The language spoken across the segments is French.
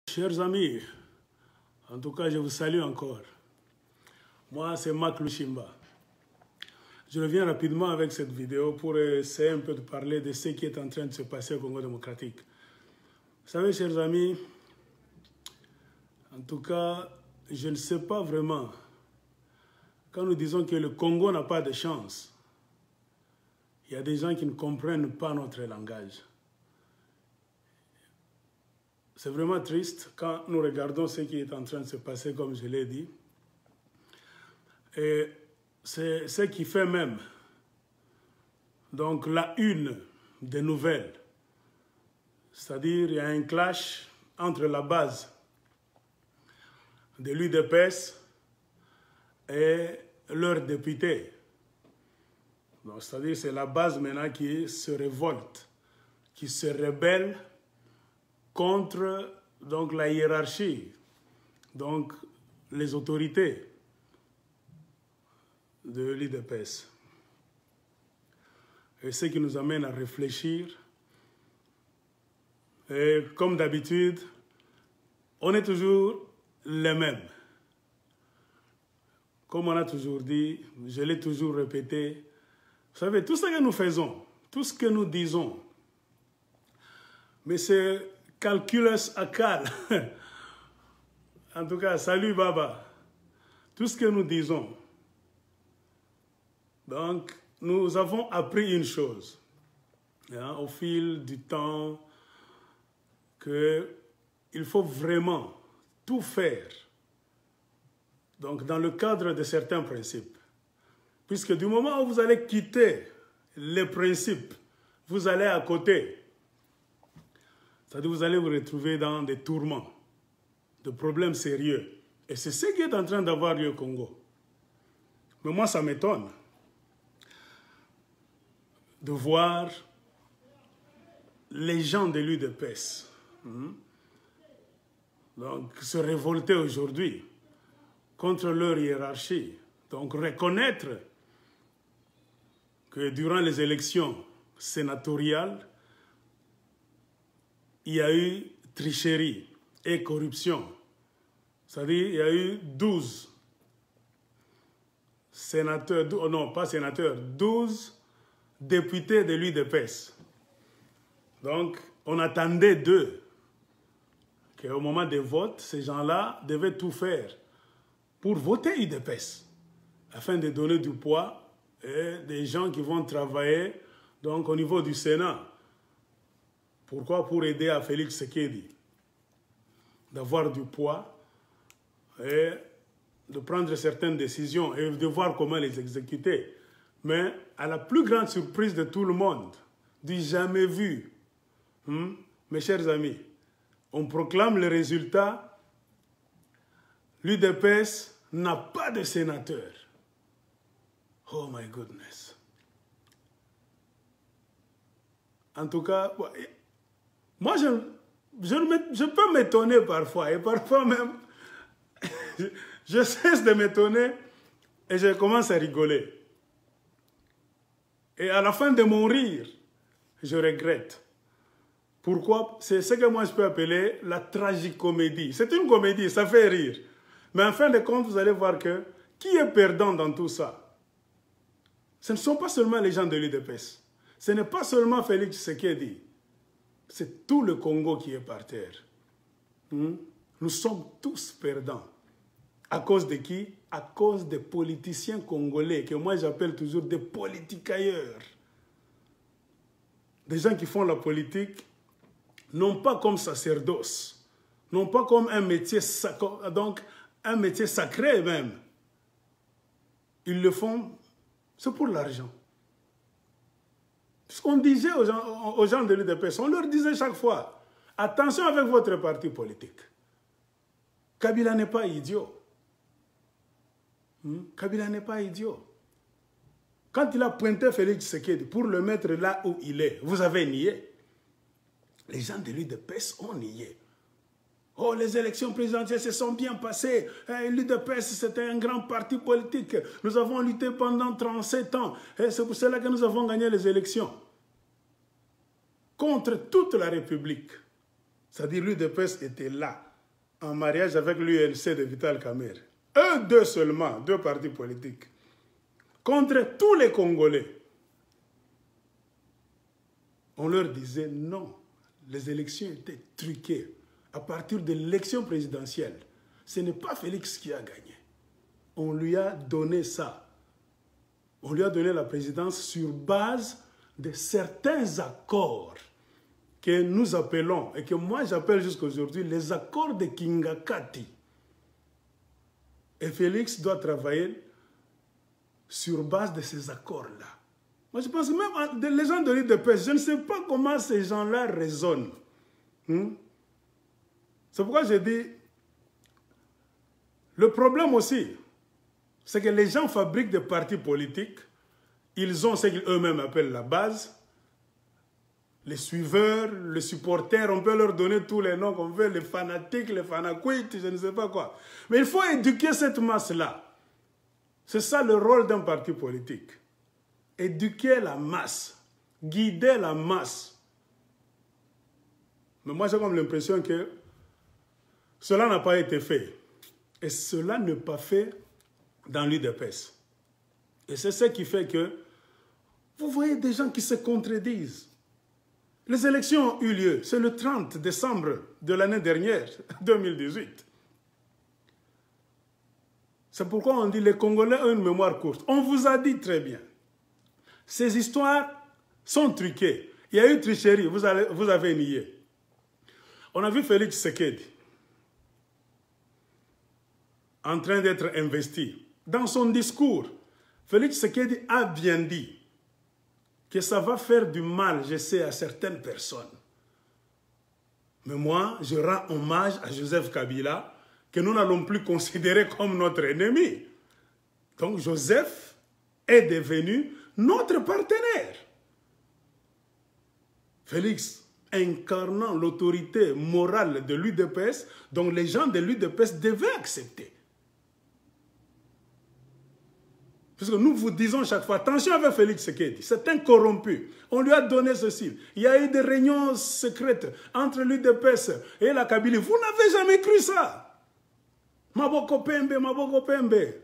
Chers amis, en tout cas, je vous salue encore. Moi, c'est Mac Lushimba. Je reviens rapidement avec cette vidéo pour essayer un peu de parler de ce qui est en train de se passer au Congo démocratique. Vous savez, chers amis, en tout cas, je ne sais pas vraiment. Quand nous disons que le Congo n'a pas de chance, il y a des gens qui ne comprennent pas notre langage. C'est vraiment triste quand nous regardons ce qui est en train de se passer, comme je l'ai dit. Et c'est ce qui fait même donc la une des nouvelles. C'est-à-dire, il y a un clash entre la base de l'UDPS et leurs députés. C'est-à-dire, c'est la base maintenant qui se révolte, qui se rebelle contre donc, la hiérarchie, donc les autorités de l'UDPS. Et ce qui nous amène à réfléchir. Et comme d'habitude, on est toujours les mêmes. Comme on a toujours dit, je l'ai toujours répété, vous savez, tout ce que nous faisons, tout ce que nous disons, mais c'est calculus acal. En tout cas, salut Baba. Tout ce que nous disons. Donc, nous avons appris une chose, au fil du temps, qu'il faut vraiment tout faire, donc dans le cadre de certains principes. Puisque du moment où vous allez quitter les principes, vous allez à côté. C'est-à-dire que vous allez vous retrouver dans des tourments, de problèmes sérieux. Et c'est ce qui est en train d'avoir lieu au Congo. Mais moi, ça m'étonne de voir les gens de l'UDPS donc se révolter aujourd'hui contre leur hiérarchie. Donc reconnaître que durant les élections sénatoriales, il y a eu tricherie et corruption. C'est-à-dire qu'il y a eu 12 sénateurs, non pas sénateurs, 12 députés de l'UDPS. Donc, on attendait d'eux qu'au moment des votes, ces gens-là devaient tout faire pour voter UDPS, afin de donner du poids et des gens qui vont travailler donc, au niveau du Sénat. Pourquoi? Pour aider à Félix Tshisekedi d'avoir du poids et de prendre certaines décisions et de voir comment les exécuter. Mais à la plus grande surprise de tout le monde, du jamais vu, mes chers amis, on proclame le résultat, l'UDPS n'a pas de sénateur. Oh my goodness. En tout cas, moi je peux m'étonner parfois, et parfois même, je cesse de m'étonner et je commence à rigoler. Et à la fin de mon rire, je regrette. Pourquoi? C'est ce que moi je peux appeler la tragicomédie. C'est une comédie, ça fait rire. Mais en fin de compte, vous allez voir que qui est perdant dans tout ça? Ce ne sont pas seulement les gens de l'UDPS. Ce n'est pas seulement Félix Tshisekedi. C'est tout le Congo qui est par terre. Nous sommes tous perdants. À cause de qui? À cause des politiciens congolais, que moi j'appelle toujours des politicailleurs. Des gens qui font la politique, non pas comme sacerdoce, non pas comme un métier sacré, donc un métier sacré même. Ils le font, c'est pour l'argent. Ce qu'on disait aux gens de l'UDPS, on leur disait chaque fois, attention avec votre parti politique. Kabila n'est pas idiot. Kabila n'est pas idiot. Quand il a pointé Félix Tshisekedi pour le mettre là où il est, vous avez nié. Les gens de l'UDPS ont nié. Oh, les élections présidentielles se sont bien passées. L'UDPS, c'était un grand parti politique. Nous avons lutté pendant 37 ans. Et c'est pour cela que nous avons gagné les élections. Contre toute la République. C'est-à-dire l'UDPS était là. en mariage avec l'UNC de Vital Kamerhe. Eux deux seulement, deux partis politiques. Contre tous les Congolais. On leur disait non. Les élections étaient truquées. À partir de l'élection présidentielle, ce n'est pas Félix qui a gagné. On lui a donné ça. On lui a donné la présidence sur base de certains accords que nous appelons, et que moi j'appelle jusqu'à aujourd'hui, les accords de Kingakati. Et Félix doit travailler sur base de ces accords-là. Moi je pense que même les gens de l'UDPS, je ne sais pas comment ces gens-là raisonnent. C'est pourquoi je dis, le problème aussi, c'est que les gens fabriquent des partis politiques, ils ont ce qu'eux-mêmes appellent la base, les suiveurs, les supporters, on peut leur donner tous les noms qu'on veut, les fanatiques, les fanaquites, je ne sais pas quoi. Mais il faut éduquer cette masse-là. C'est ça le rôle d'un parti politique. Éduquer la masse, guider la masse. Mais moi j'ai comme l'impression que cela n'a pas été fait. Et cela n'est pas fait dans l'UDPS. Et c'est ce qui fait que vous voyez des gens qui se contredisent. Les élections ont eu lieu, c'est le 30 décembre de l'année dernière, 2018. C'est pourquoi on dit que les Congolais ont une mémoire courte. On vous a dit très bien. Ces histoires sont truquées. Il y a eu tricherie, vous avez nié. On a vu Félix Tshisekedi en train d'être investi. Dans son discours, Félix Tshisekedi a bien dit que ça va faire du mal, je sais, à certaines personnes. Mais moi, je rends hommage à Joseph Kabila, que nous n'allons plus considérer comme notre ennemi. Donc Joseph est devenu notre partenaire. Félix, incarnant l'autorité morale de l'UDPS, dont les gens de l'UDPS devaient accepter. Parce que nous vous disons chaque fois, attention avec Félix Tshisekedi, c'est un corrompu. On lui a donné ceci. Il y a eu des réunions secrètes entre l'UDPS et la Kabylie. Vous n'avez jamais cru ça. Maboko Pembe, Maboko Pembe.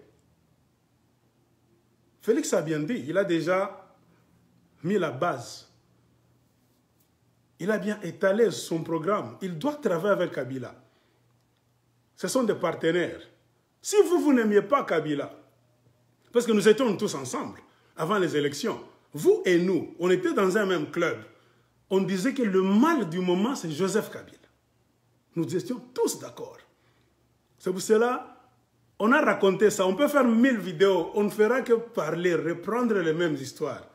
Félix a bien dit, il a déjà mis la base. Il a bien étalé son programme. Il doit travailler avec Kabila. Ce sont des partenaires. Si vous n'aimiez pas Kabila, parce que nous étions tous ensemble avant les élections. Vous et nous, on était dans un même club. On disait que le mal du moment, c'est Joseph Kabila. Nous étions tous d'accord. C'est pour cela, on a raconté ça. On peut faire 1000 vidéos. On ne fera que parler, reprendre les mêmes histoires.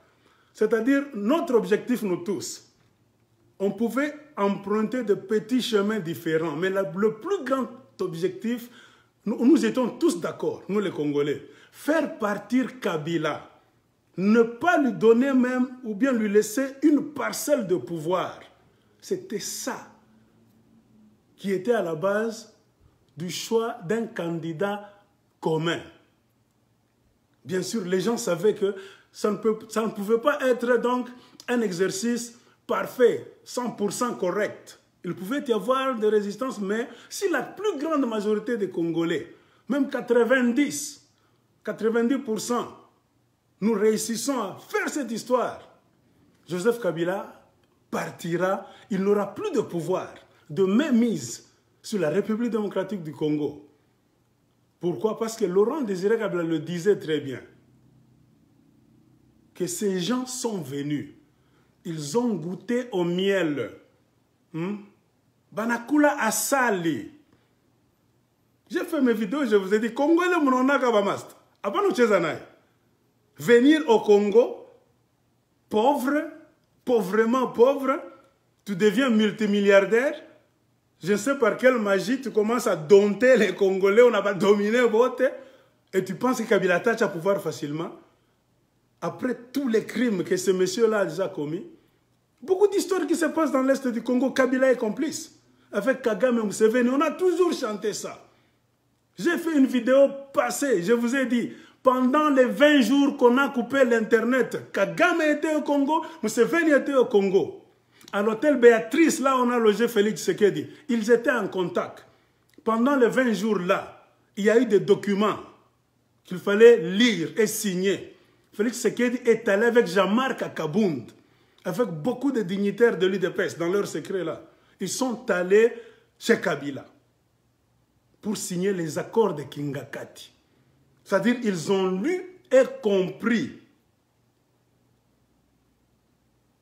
C'est-à-dire, notre objectif, nous tous, on pouvait emprunter de petits chemins différents. Mais le plus grand objectif, nous étions tous d'accord, nous les Congolais. Faire partir Kabila, ne pas lui donner même, ou bien lui laisser une parcelle de pouvoir. C'était ça qui était à la base du choix d'un candidat commun. Bien sûr, les gens savaient que ça ne pouvait pas être donc un exercice parfait, 100% correct. Il pouvait y avoir des résistances, mais si la plus grande majorité des Congolais, même 90%, nous réussissons à faire cette histoire, Joseph Kabila partira, il n'aura plus de pouvoir, de mainmise sur la République démocratique du Congo. Pourquoi? Parce que Laurent Désiré Kabila le disait très bien, que ces gens sont venus, ils ont goûté au miel. Banakula Asali. J'ai fait mes vidéos, je vous ai dit, Congolais Mononaka Bamast. Venir au Congo, pauvre, pauvrement pauvre, tu deviens multimilliardaire. Je ne sais par quelle magie tu commences à dompter les Congolais, on n'a pas dominé vote, et tu penses que Kabila tâche à pouvoir facilement. Après tous les crimes que ce monsieur-là a déjà commis, beaucoup d'histoires qui se passent dans l'Est du Congo, Kabila est complice. Avec Kagame Museveni, on a toujours chanté ça. J'ai fait une vidéo passée, je vous ai dit, pendant les 20 jours qu'on a coupé l'Internet, Kagame était au Congo, Museveni était au Congo. À l'hôtel Béatrice, là on a logé Félix Tshisekedi. Ils étaient en contact. pendant les 20 jours-là, il y a eu des documents qu'il fallait lire et signer. Félix Tshisekedi est allé avec Jean-Marc à Kabound, avec beaucoup de dignitaires de l'UDPS, dans leur secret là. Ils sont allés chez Kabila pour signer les accords de Kingakati. C'est-à-dire ils ont lu et compris.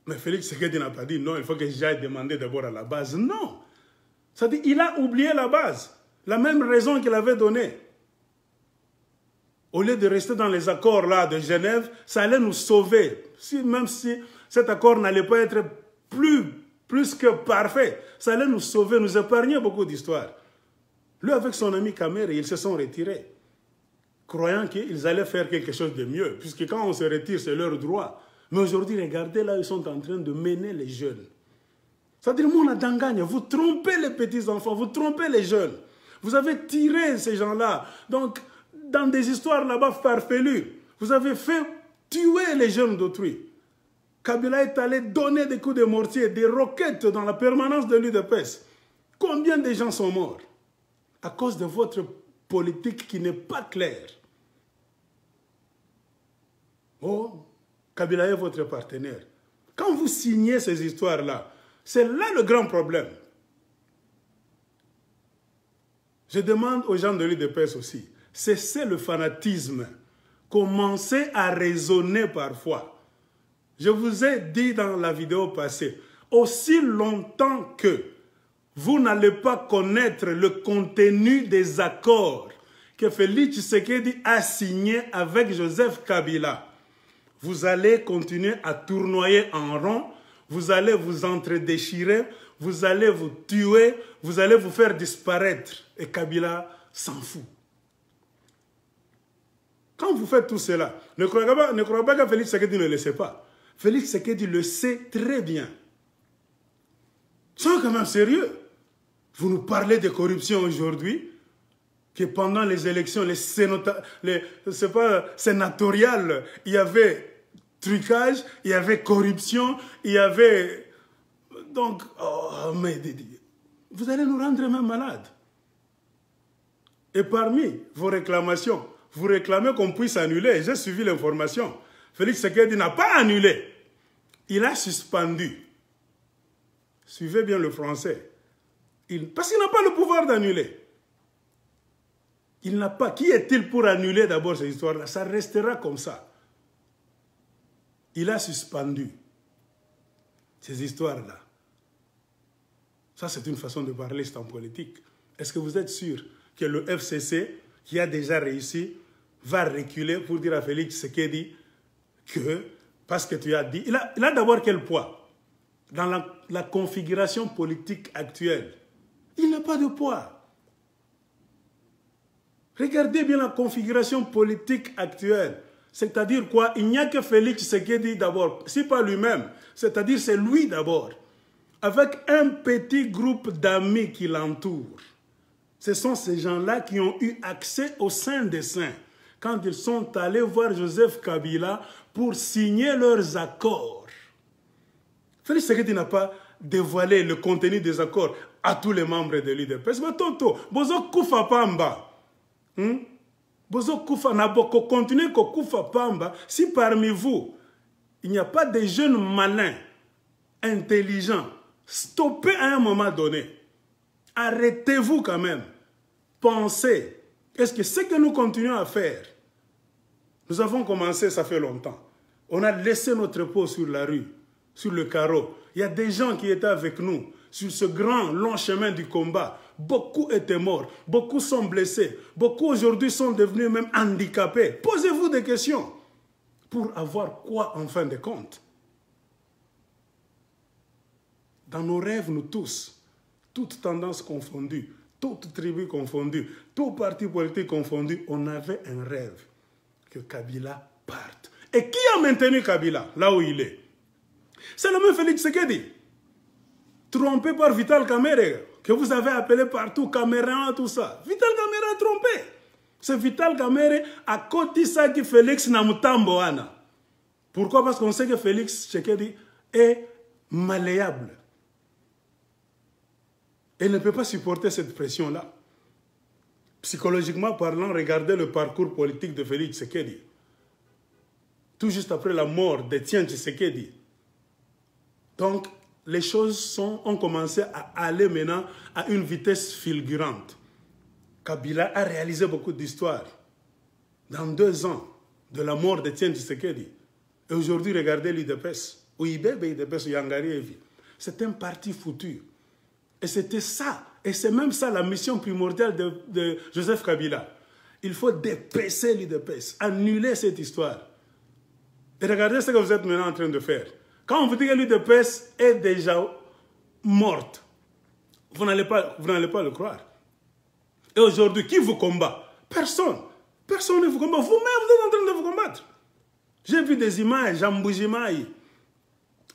Mais Félix Tshisekedi n'a pas dit non, il faut que j'aille demander d'abord à la base. Non. C'est-à-dire qu'il a oublié la base. La même raison qu'il avait donnée. Au lieu de rester dans les accords là de Genève, ça allait nous sauver. Même si cet accord n'allait pas être plus que parfait, ça allait nous sauver, nous épargner beaucoup d'histoires. Lui, avec son ami Kamere, ils se sont retirés, croyant qu'ils allaient faire quelque chose de mieux, puisque quand on se retire, c'est leur droit. Mais aujourd'hui, regardez là, ils sont en train de mener les jeunes. C'est-à-dire, mon Adangane, vous trompez les petits-enfants, vous trompez les jeunes. Vous avez tiré ces gens-là. Donc, dans des histoires là-bas farfelues, vous avez fait tuer les jeunes d'autrui. Kabila est allé donner des coups de mortier, des roquettes dans la permanence de l'UDPS. Combien de gens sont morts à cause de votre politique qui n'est pas claire? Oh, Kabila est votre partenaire. Quand vous signez ces histoires-là, c'est là le grand problème. Je demande aux gens de l'UDPS aussi, cessez le fanatisme. Commencez à raisonner parfois. Je vous ai dit dans la vidéo passée, aussi longtemps que vous n'allez pas connaître le contenu des accords que Félix Tshisekedi a signés avec Joseph Kabila, vous allez continuer à tournoyer en rond, vous allez vous entredéchirer, vous allez vous tuer, vous allez vous faire disparaître. Et Kabila s'en fout. Quand vous faites tout cela, ne croyez pas que Félix Tshisekedi ne le sait pas. Félix Tshisekedi le sait très bien. Soyons quand même sérieux. Vous nous parlez de corruption aujourd'hui, que pendant les élections, les sénatoriales, il y avait trucage, il y avait corruption, il y avait... Donc, oh, mais vous allez nous rendre même malades. Et parmi vos réclamations, vous réclamez qu'on puisse annuler. J'ai suivi l'information. Félix Tshisekedi n'a pas annulé. Il a suspendu. Suivez bien le français. Parce qu'il n'a pas le pouvoir d'annuler. Il n'a pas. Qui est-il pour annuler d'abord cette histoire-là? Ça restera comme ça. Il a suspendu ces histoires-là. Ça, c'est une façon de parler, c'est en politique. Est-ce que vous êtes sûr que le FCC, qui a déjà réussi, va reculer pour dire à Félix Tshisekedi que, parce que tu as dit... Il a d'abord quel poids? Dans la configuration politique actuelle, il n'a pas de poids. Regardez bien la configuration politique actuelle. C'est-à-dire quoi? Il n'y a que Félix Tshisekedi d'abord, si pas lui-même. C'est-à-dire c'est lui d'abord. Avec un petit groupe d'amis qui l'entourent. Ce sont ces gens-là qui ont eu accès au Saint des Saints. Quand ils sont allés voir Joseph Kabila pour signer leurs accords. Félix Tshisekedi n'a pas dévoilé le contenu des accords à tous les membres de l'UDPS. Mais tonto, bozo kufa pamba. Bozo kufa na boko continuer ko kufa pamba. Si parmi vous, il n'y a pas de jeunes malins, intelligents, stoppez à un moment donné. Arrêtez-vous quand même. Pensez. Est-ce que ce que nous continuons à faire, nous avons commencé, ça fait longtemps. On a laissé notre peau sur la rue, sur le carreau. Il y a des gens qui étaient avec nous sur ce grand, long chemin du combat. Beaucoup étaient morts, beaucoup sont blessés, beaucoup aujourd'hui sont devenus même handicapés. Posez-vous des questions pour avoir quoi en fin de compte? Dans nos rêves, nous tous, toutes tendances confondues, toutes tribus confondues, tous partis politiques confondus, on avait un rêve que Kabila parte. Et qui a maintenu Kabila là où il est? C'est le même Félix Tshisekedi, trompé par Vital Kamerhe, que vous avez appelé partout, Caméra, tout ça. Vital Kamerhe a trompé. C'est Vital Kamerhe à côté ça qui Félix Namutamboana. Pourquoi? Parce qu'on sait que Félix Tshisekedi est malléable. Elle ne peut pas supporter cette pression-là. psychologiquement parlant, regardez le parcours politique de Félix Tshisekedi. Tout juste après la mort d'Étienne Tshisekedi. Donc, les choses ont commencé à aller maintenant à une vitesse fulgurante. Kabila a réalisé beaucoup d'histoires. Dans 2 ans de la mort d'Étienne Tshisekedi. Et aujourd'hui, regardez l'UDPS. UDPS, Yangari. C'est un parti foutu. Et c'était ça. Et c'est même ça la mission primordiale de Joseph Kabila. Il faut dépasser l'UDPS, annuler cette histoire. Et regardez ce que vous êtes maintenant en train de faire. Quand on vous dit que l'UDPS est déjà morte, vous n'allez pas le croire. Et aujourd'hui, qui vous combat? Personne. Personne ne vous combat. Vous-même, vous êtes en train de vous combattre. J'ai vu des images à Mbujimaï.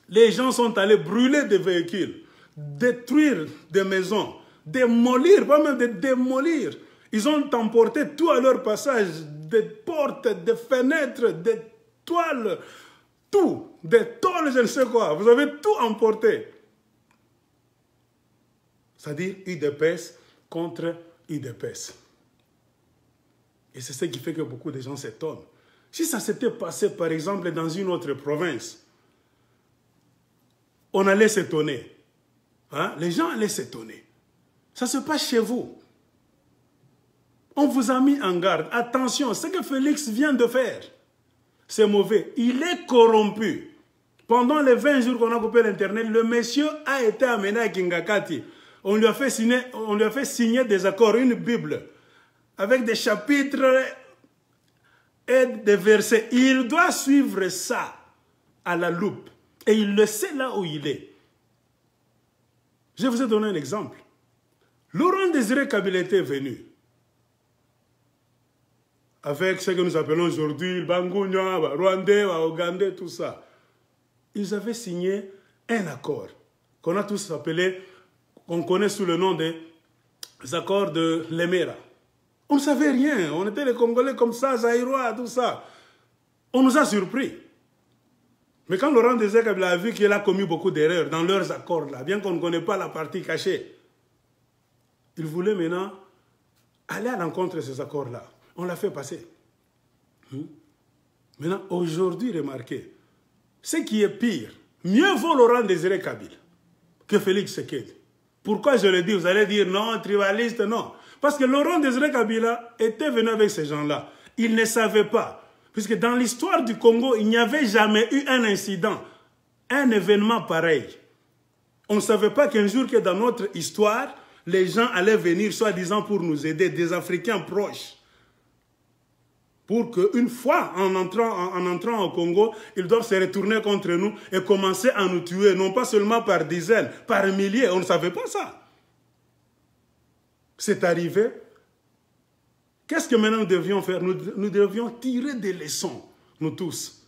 Les gens sont allés brûler des véhicules, détruire des maisons, démolir, pas même de démolir. Ils ont emporté tout à leur passage, des portes, des fenêtres, des toiles, tout, des tôles, je ne sais quoi. Vous avez tout emporté. C'est-à-dire UDPS contre UDPS. Et c'est ce qui fait que beaucoup de gens s'étonnent. Si ça s'était passé, par exemple, dans une autre province, on allait s'étonner. Hein? Les gens allaient s'étonner. Ça se passe chez vous. On vous a mis en garde. Attention, ce que Félix vient de faire, c'est mauvais. Il est corrompu. Pendant les 20 jours qu'on a coupé l'Internet, le monsieur a été amené à Kingakati. On lui a fait signer des accords, une Bible, avec des chapitres et des versets. Il doit suivre ça à la loupe. Et il le sait là où il est. Je vous ai donné un exemple. Laurent Désiré Kabila était venu avec ce que nous appelons aujourd'hui Bangunya, Rwandais, Ougandais, tout ça. Ils avaient signé un accord qu'on a tous appelé, qu'on connaît sous le nom des accords de Lemera. On ne savait rien. On était les Congolais comme ça, Zaïrois, tout ça. On nous a surpris. Mais quand Laurent Désiré Kabila a vu qu'il a commis beaucoup d'erreurs dans leurs accords-là, bien qu'on ne connaît pas la partie cachée, il voulait maintenant aller à l'encontre de ces accords-là. On l'a fait passer. Maintenant, aujourd'hui, remarquez, ce qui est pire, mieux vaut Laurent Désiré Kabila que Félix Tshisekedi. Pourquoi je le dis? Vous allez dire non, tribaliste, non. Parce que Laurent Désiré Kabila était venu avec ces gens-là. Il ne savait pas. Puisque dans l'histoire du Congo, il n'y avait jamais eu un incident, un événement pareil. On ne savait pas qu'un jour que dans notre histoire, les gens allaient venir soi-disant pour nous aider, des Africains proches. Pour qu'une fois, en entrant au Congo, ils doivent se retourner contre nous et commencer à nous tuer, non pas seulement par dizaines, par milliers. On ne savait pas ça. C'est arrivé. Qu'est-ce que maintenant nous devions faire? Nous devions tirer des leçons, nous tous.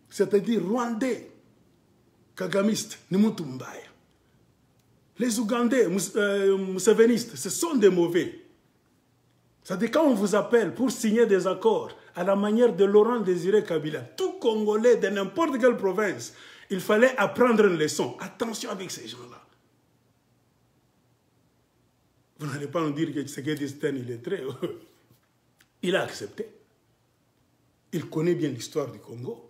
C'est-à-dire Rwandais, Kagamistes, Nimutumbaya. Les Ougandais, Moussevenistes, ce sont des mauvais. C'est-à-dire quand on vous appelle pour signer des accords à la manière de Laurent Désiré Kabila, tout Congolais de n'importe quelle province, il fallait apprendre une leçon. Attention avec ces gens-là. Vous n'allez pas nous dire que Tshisekedi est un illettré. Il a accepté. Il connaît bien l'histoire du Congo.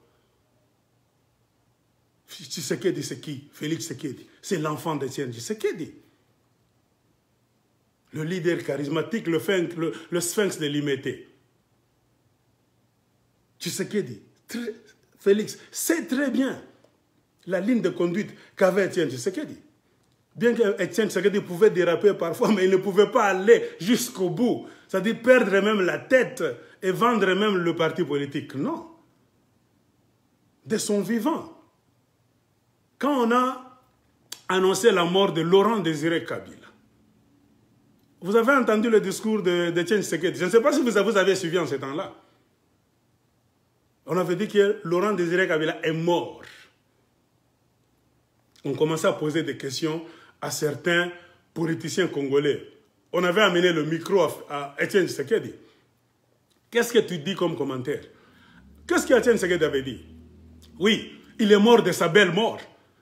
Tshisekedi, c'est qui? Félix Tshisekedi. C'est l'enfant d'Étienne Tshisekedi. Le leader charismatique, le sphinx de l'Imété. Tshisekedi, Félix, sait très bien la ligne de conduite qu'avait Étienne Tshisekedi. Bien qu'Étienne Tshisekedi pouvait déraper parfois, mais il ne pouvait pas aller jusqu'au bout. C'est-à-dire perdre même la tête et vendre même le parti politique. Non. De son vivant. Quand on a annoncé la mort de Laurent Désiré Kabila, vous avez entendu le discours d'Étienne Tshisekedi. Je ne sais pas si vous avez suivi en ce temps-là. On avait dit que Laurent Désiré Kabila est mort. On commençait à poser des questions à certains politiciens congolais. On avait amené le micro à Étienne Tshisekedi. Qu'est-ce que tu dis comme commentaire? Qu'est-ce qu'Étienne Tshisekedi avait dit? Oui, il est mort de sa belle mort.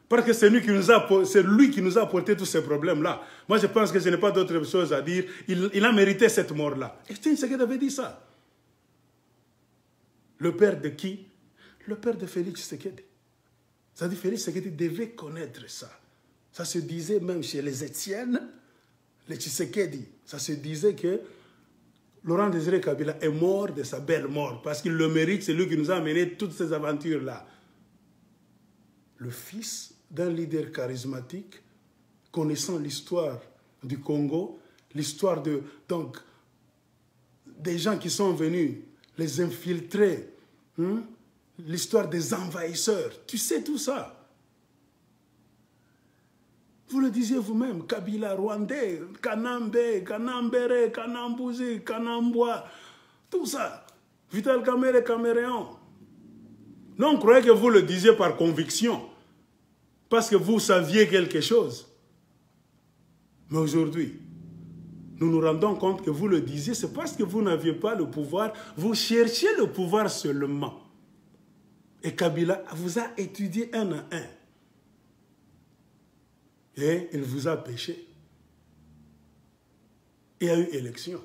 Parce que c'est lui qui nous a apporté tous ces problèmes-là. Moi, je pense que je n'ai pas d'autre chose à dire. Il a mérité cette mort-là. Et Etienne Tshisekedi avait dit ça. Le père de qui? Le père de Félix Tshisekedi. C'est-à-dire Félix Tshisekedi devait connaître ça. Ça se disait même chez les Étienne, les Tshisekedi. Ça se disait que Laurent Désiré Kabila est mort de sa belle mort. Parce qu'il le mérite, c'est lui qui nous a amené toutes ces aventures-là. Le fils d'un leader charismatique, connaissant l'histoire du Congo, l'histoire des gens qui sont venus les infiltrer, l'histoire des envahisseurs. Tu sais tout ça. Vous le disiez vous-même, Kabila, Rwandais, Kanambe, Kanambere, Kanambouzi, Kanambois, tout ça. Vital Kamerhe, Caméréon. Non, on croyait que vous le disiez par conviction, parce que vous saviez quelque chose. Mais aujourd'hui, nous nous rendons compte que vous le disiez, c'est parce que vous n'aviez pas le pouvoir, vous cherchiez le pouvoir seulement. Et Kabila vous a étudié un à un. Et il vous a péché. Il y a eu élection.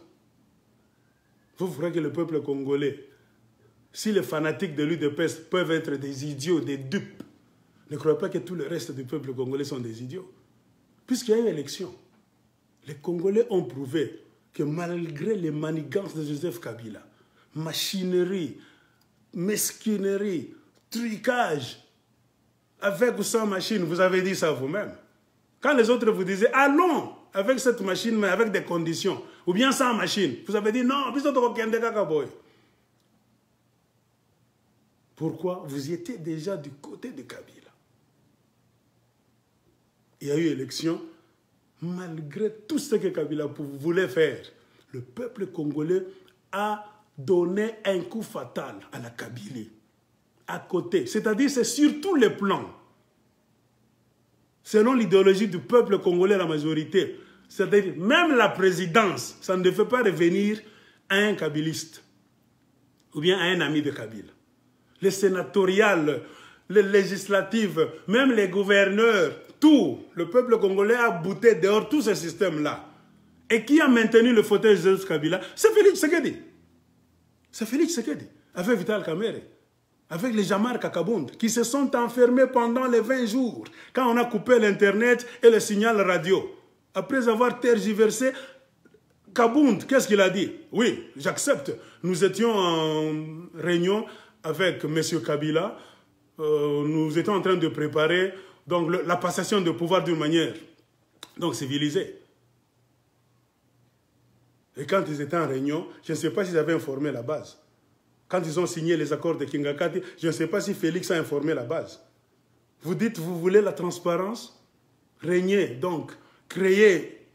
Vous croyez que le peuple congolais, si les fanatiques de l'UDPS peuvent être des idiots, des dupes, ne croyez pas que tout le reste du peuple congolais sont des idiots. Puisqu'il y a eu élection, les Congolais ont prouvé que malgré les manigances de Joseph Kabila, machinerie, mesquinerie, trucage, avec ou sans machine, vous avez dit ça vous-même. Quand les autres vous disaient, allons avec cette machine, mais avec des conditions, ou bien sans machine, vous avez dit, non, pourquoi? Vous étiez déjà du côté de Kabila. Il y a eu élection, malgré tout ce que Kabila voulait faire. Le peuple congolais a donné un coup fatal à la Kabylie, à côté. C'est-à-dire, c'est sur tous les plans. Selon l'idéologie du peuple congolais, la majorité, c'est-à-dire même la présidence, ça ne devait pas revenir à un kabiliste ou bien à un ami de Kabila. Les sénatoriales, les législatives, même les gouverneurs, tout, le peuple congolais a bouté dehors tous ces systèmes-là. Et qui a maintenu le fauteuil de Joseph Kabila? C'est Félix Tshisekedi. C'est Félix Tshisekedi, avec Vital Kamerhe, avec les Jamar Kakabund, qui se sont enfermés pendant les 20 jours, quand on a coupé l'Internet et le signal radio. Après avoir tergiversé, Kabound, qu'est-ce qu'il a dit? Oui, j'accepte. Nous étions en réunion avec M. Kabila. Nous étions en train de préparer donc, la passation de pouvoir d'une manière donc, civilisée. Et quand ils étaient en réunion, je ne sais pas s'ils avaient informé la base. Quand ils ont signé les accords de Kingakati, je ne sais pas si Félix a informé la base. Vous dites, vous voulez la transparence? Régner, donc, créer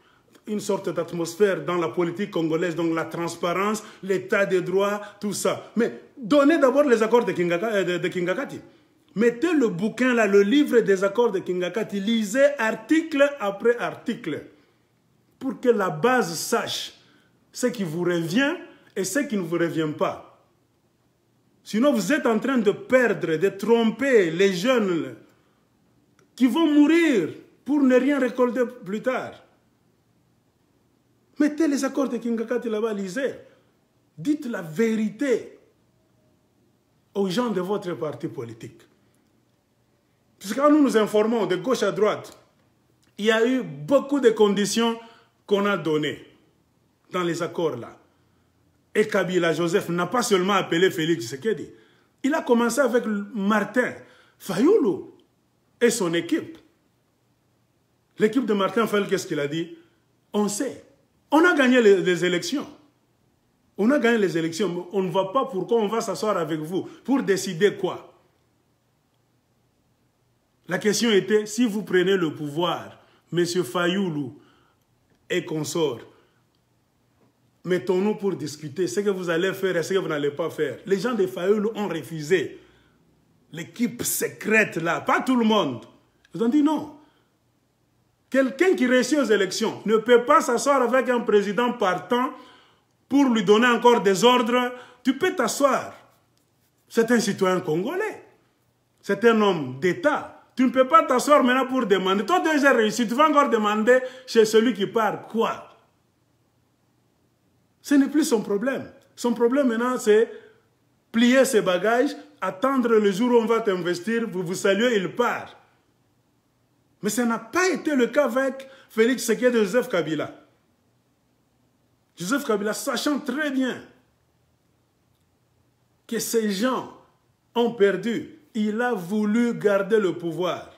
une sorte d'atmosphère dans la politique congolaise, donc la transparence, l'état de droit, tout ça. Mais donnez d'abord les accords de Kingakati. Mettez le bouquin là, le livre des accords de Kingakati, lisez article après article, pour que la base sache ce qui vous revient et ce qui ne vous revient pas. Sinon, vous êtes en train de perdre, de tromper les jeunes qui vont mourir pour ne rien récolter plus tard. Mettez les accords de Kingakati là-bas, lisez. Dites la vérité aux gens de votre parti politique. Puisque quand nous nous informons de gauche à droite, il y a eu beaucoup de conditions qu'on a données dans les accords là. Et Kabila Joseph n'a pas seulement appelé Félix Tshisekedi. Il a commencé avec Martin Fayoulou et son équipe. L'équipe de Martin Fayoulou, qu'est-ce qu'il a dit? On sait. On a gagné les élections. On a gagné les élections, mais on ne voit pas pourquoi on va s'asseoir avec vous. Pour décider quoi? La question était, si vous prenez le pouvoir, M. Fayoulou et consorts, mettons-nous pour discuter ce que vous allez faire et ce que vous n'allez pas faire. Les gens de Fayoulou ont refusé. L'équipe secrète là, pas tout le monde. Ils ont dit non. Quelqu'un qui réussit aux élections ne peut pas s'asseoir avec un président partant pour lui donner encore des ordres. Tu peux t'asseoir. C'est un citoyen congolais. C'est un homme d'État. Tu ne peux pas t'asseoir maintenant pour demander. Toi, tu as déjà réussi. Tu vas encore demander chez celui qui part quoi? Ce n'est plus son problème. Son problème maintenant, c'est plier ses bagages, attendre le jour où on va t'investir, vous vous saluez, il part. Mais ça n'a pas été le cas avec Félix Tshisekedi et Joseph Kabila. Joseph Kabila, sachant très bien que ces gens ont perdu, il a voulu garder le pouvoir.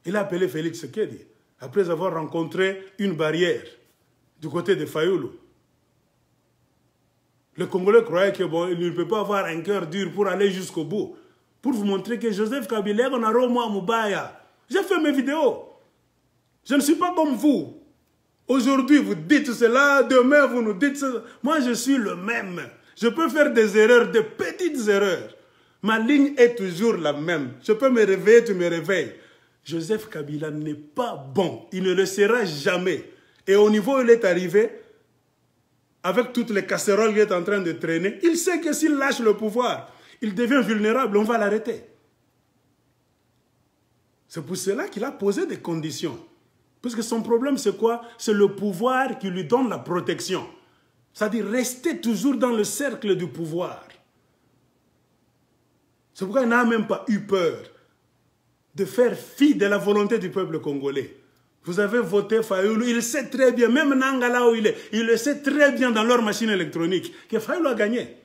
Il a appelé Félix Tshisekedi, après avoir rencontré une barrière du côté de Fayoulou. Le Congolais croyait qu'il ne peut pas avoir un cœur dur pour aller jusqu'au bout. Pour vous montrer que Joseph Kabila, on a Roma Moubaya. J'ai fait mes vidéos. Je ne suis pas comme vous. Aujourd'hui, vous dites cela, demain, vous nous dites cela. Moi, je suis le même. Je peux faire des erreurs, des petites erreurs. Ma ligne est toujours la même. Je peux me réveiller, tu me réveilles. Joseph Kabila n'est pas bon. Il ne le sera jamais. Et au niveau où il est arrivé, avec toutes les casseroles qu'il est en train de traîner, il sait que s'il lâche le pouvoir, il devient vulnérable, on va l'arrêter. C'est pour cela qu'il a posé des conditions. Parce que son problème, c'est quoi? C'est le pouvoir qui lui donne la protection. C'est-à-dire rester toujours dans le cercle du pouvoir. C'est pourquoi il n'a même pas eu peur de faire fi de la volonté du peuple congolais. Vous avez voté Fayoulou, il sait très bien, même Nangala où il est, il le sait très bien dans leur machine électronique, que Fayoulou a gagné.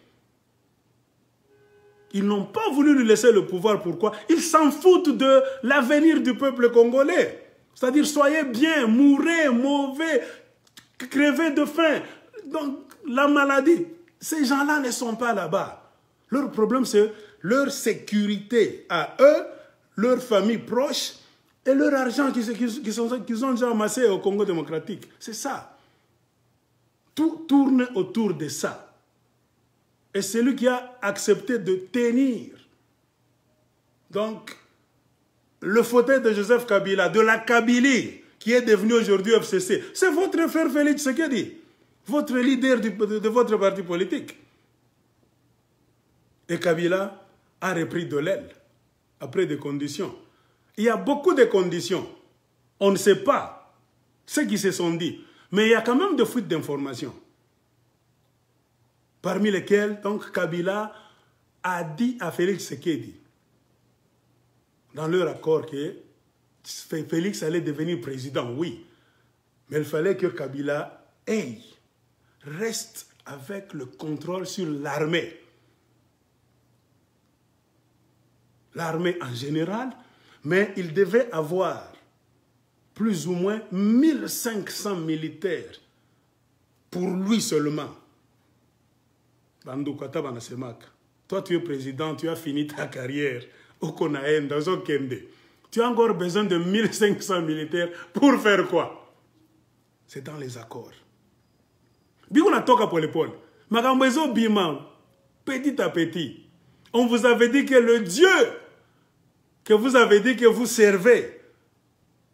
Ils n'ont pas voulu lui laisser le pouvoir. Pourquoi? Ils s'en foutent de l'avenir du peuple congolais. C'est-à-dire, soyez bien, mourrez, mauvais, crevez de faim. Donc, la maladie, ces gens-là ne sont pas là-bas. Leur problème, c'est leur sécurité à eux, leur famille proche, et leur argent qu'ils ont déjà amassé au Congo démocratique. C'est ça. Tout tourne autour de ça. Et c'est lui qui a accepté de tenir. Donc, le fauteuil de Joseph Kabila, de la Kabylie, qui est devenu aujourd'hui FCC, c'est votre frère Félix Tshisekedi, votre leader de votre parti politique. Et Kabila a repris de l'aile, après des conditions. Il y a beaucoup de conditions. On ne sait pas ce qui se sont dit. Mais il y a quand même des fuites d'informations. Parmi lesquelles, donc, Kabila a dit à Félix Tshisekedi, dans leur accord, que Félix allait devenir président, oui. Mais il fallait que Kabila reste avec le contrôle sur l'armée. L'armée en général, mais il devait avoir plus ou moins 1500 militaires pour lui seulement. Toi, tu es président, tu as fini ta carrière au Konaen, dans Okende. Tu as encore besoin de 1500 militaires pour faire quoi? C'est dans les accords. Petit à petit, on vous avait dit que le Dieu que vous avez dit que vous servez,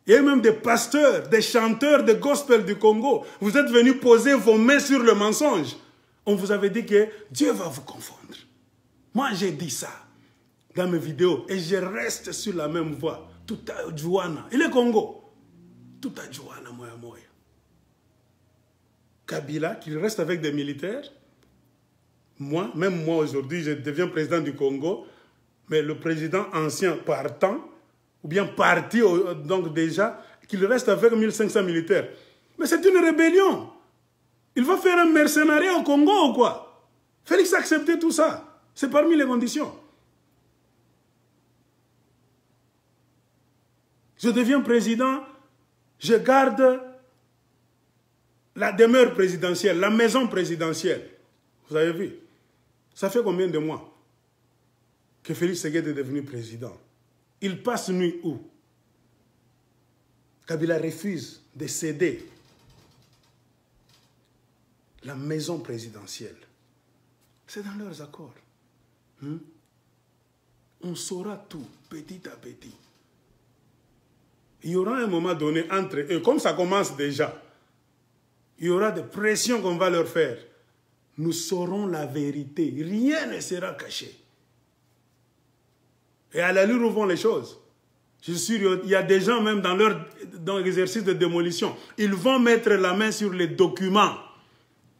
il y a même des pasteurs, des chanteurs de gospel du Congo, vous êtes venus poser vos mains sur le mensonge. On vous avait dit que Dieu va vous confondre. Moi, j'ai dit ça dans mes vidéos et je reste sur la même voie. Tout à Jouana. Il est Congo. Tout à Jouana, moya moya. Kabila, qu'il reste avec des militaires. Moi, même moi aujourd'hui, je deviens président du Congo. Mais le président ancien partant, ou bien parti, donc déjà, qu'il reste avec 1500 militaires. Mais c'est une rébellion. Il va faire un mercenariat au Congo ou quoi? Félix a accepté tout ça. C'est parmi les conditions. Je deviens président, je garde la demeure présidentielle, la maison présidentielle. Vous avez vu? Ça fait combien de mois que Félix Tshisekedi est devenu président? Il passe nuit où? Kabila refuse de céder la maison présidentielle. C'est dans leurs accords. On saura tout, petit à petit. Il y aura un moment donné entre eux, comme ça commence déjà, il y aura des pressions qu'on va leur faire. Nous saurons la vérité. Rien ne sera caché. Et à l'allure où vont les choses, Je suis sûr, il y a des gens même dans l'exercice de démolition. Ils vont mettre la main sur les documents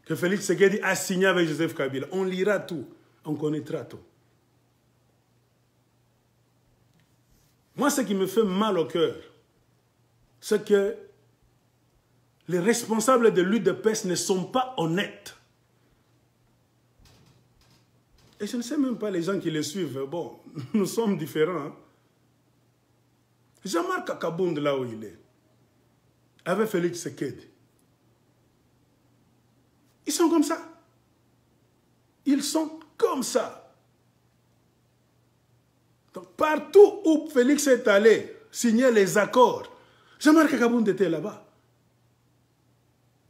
que Félix Tshisekedi a signés avec Joseph Kabila. On lira tout, on connaîtra tout. Moi, ce qui me fait mal au cœur, c'est que les responsables de l'UDPS ne sont pas honnêtes. Et je ne sais même pas les gens qui les suivent. Bon, nous sommes différents. Hein? Jean-Marc Akabound, là où il est, avec Félix Tshisekedi. Ils sont comme ça. Ils sont comme ça. Donc, partout où Félix est allé signer les accords, Jean-Marc Akabound était là-bas.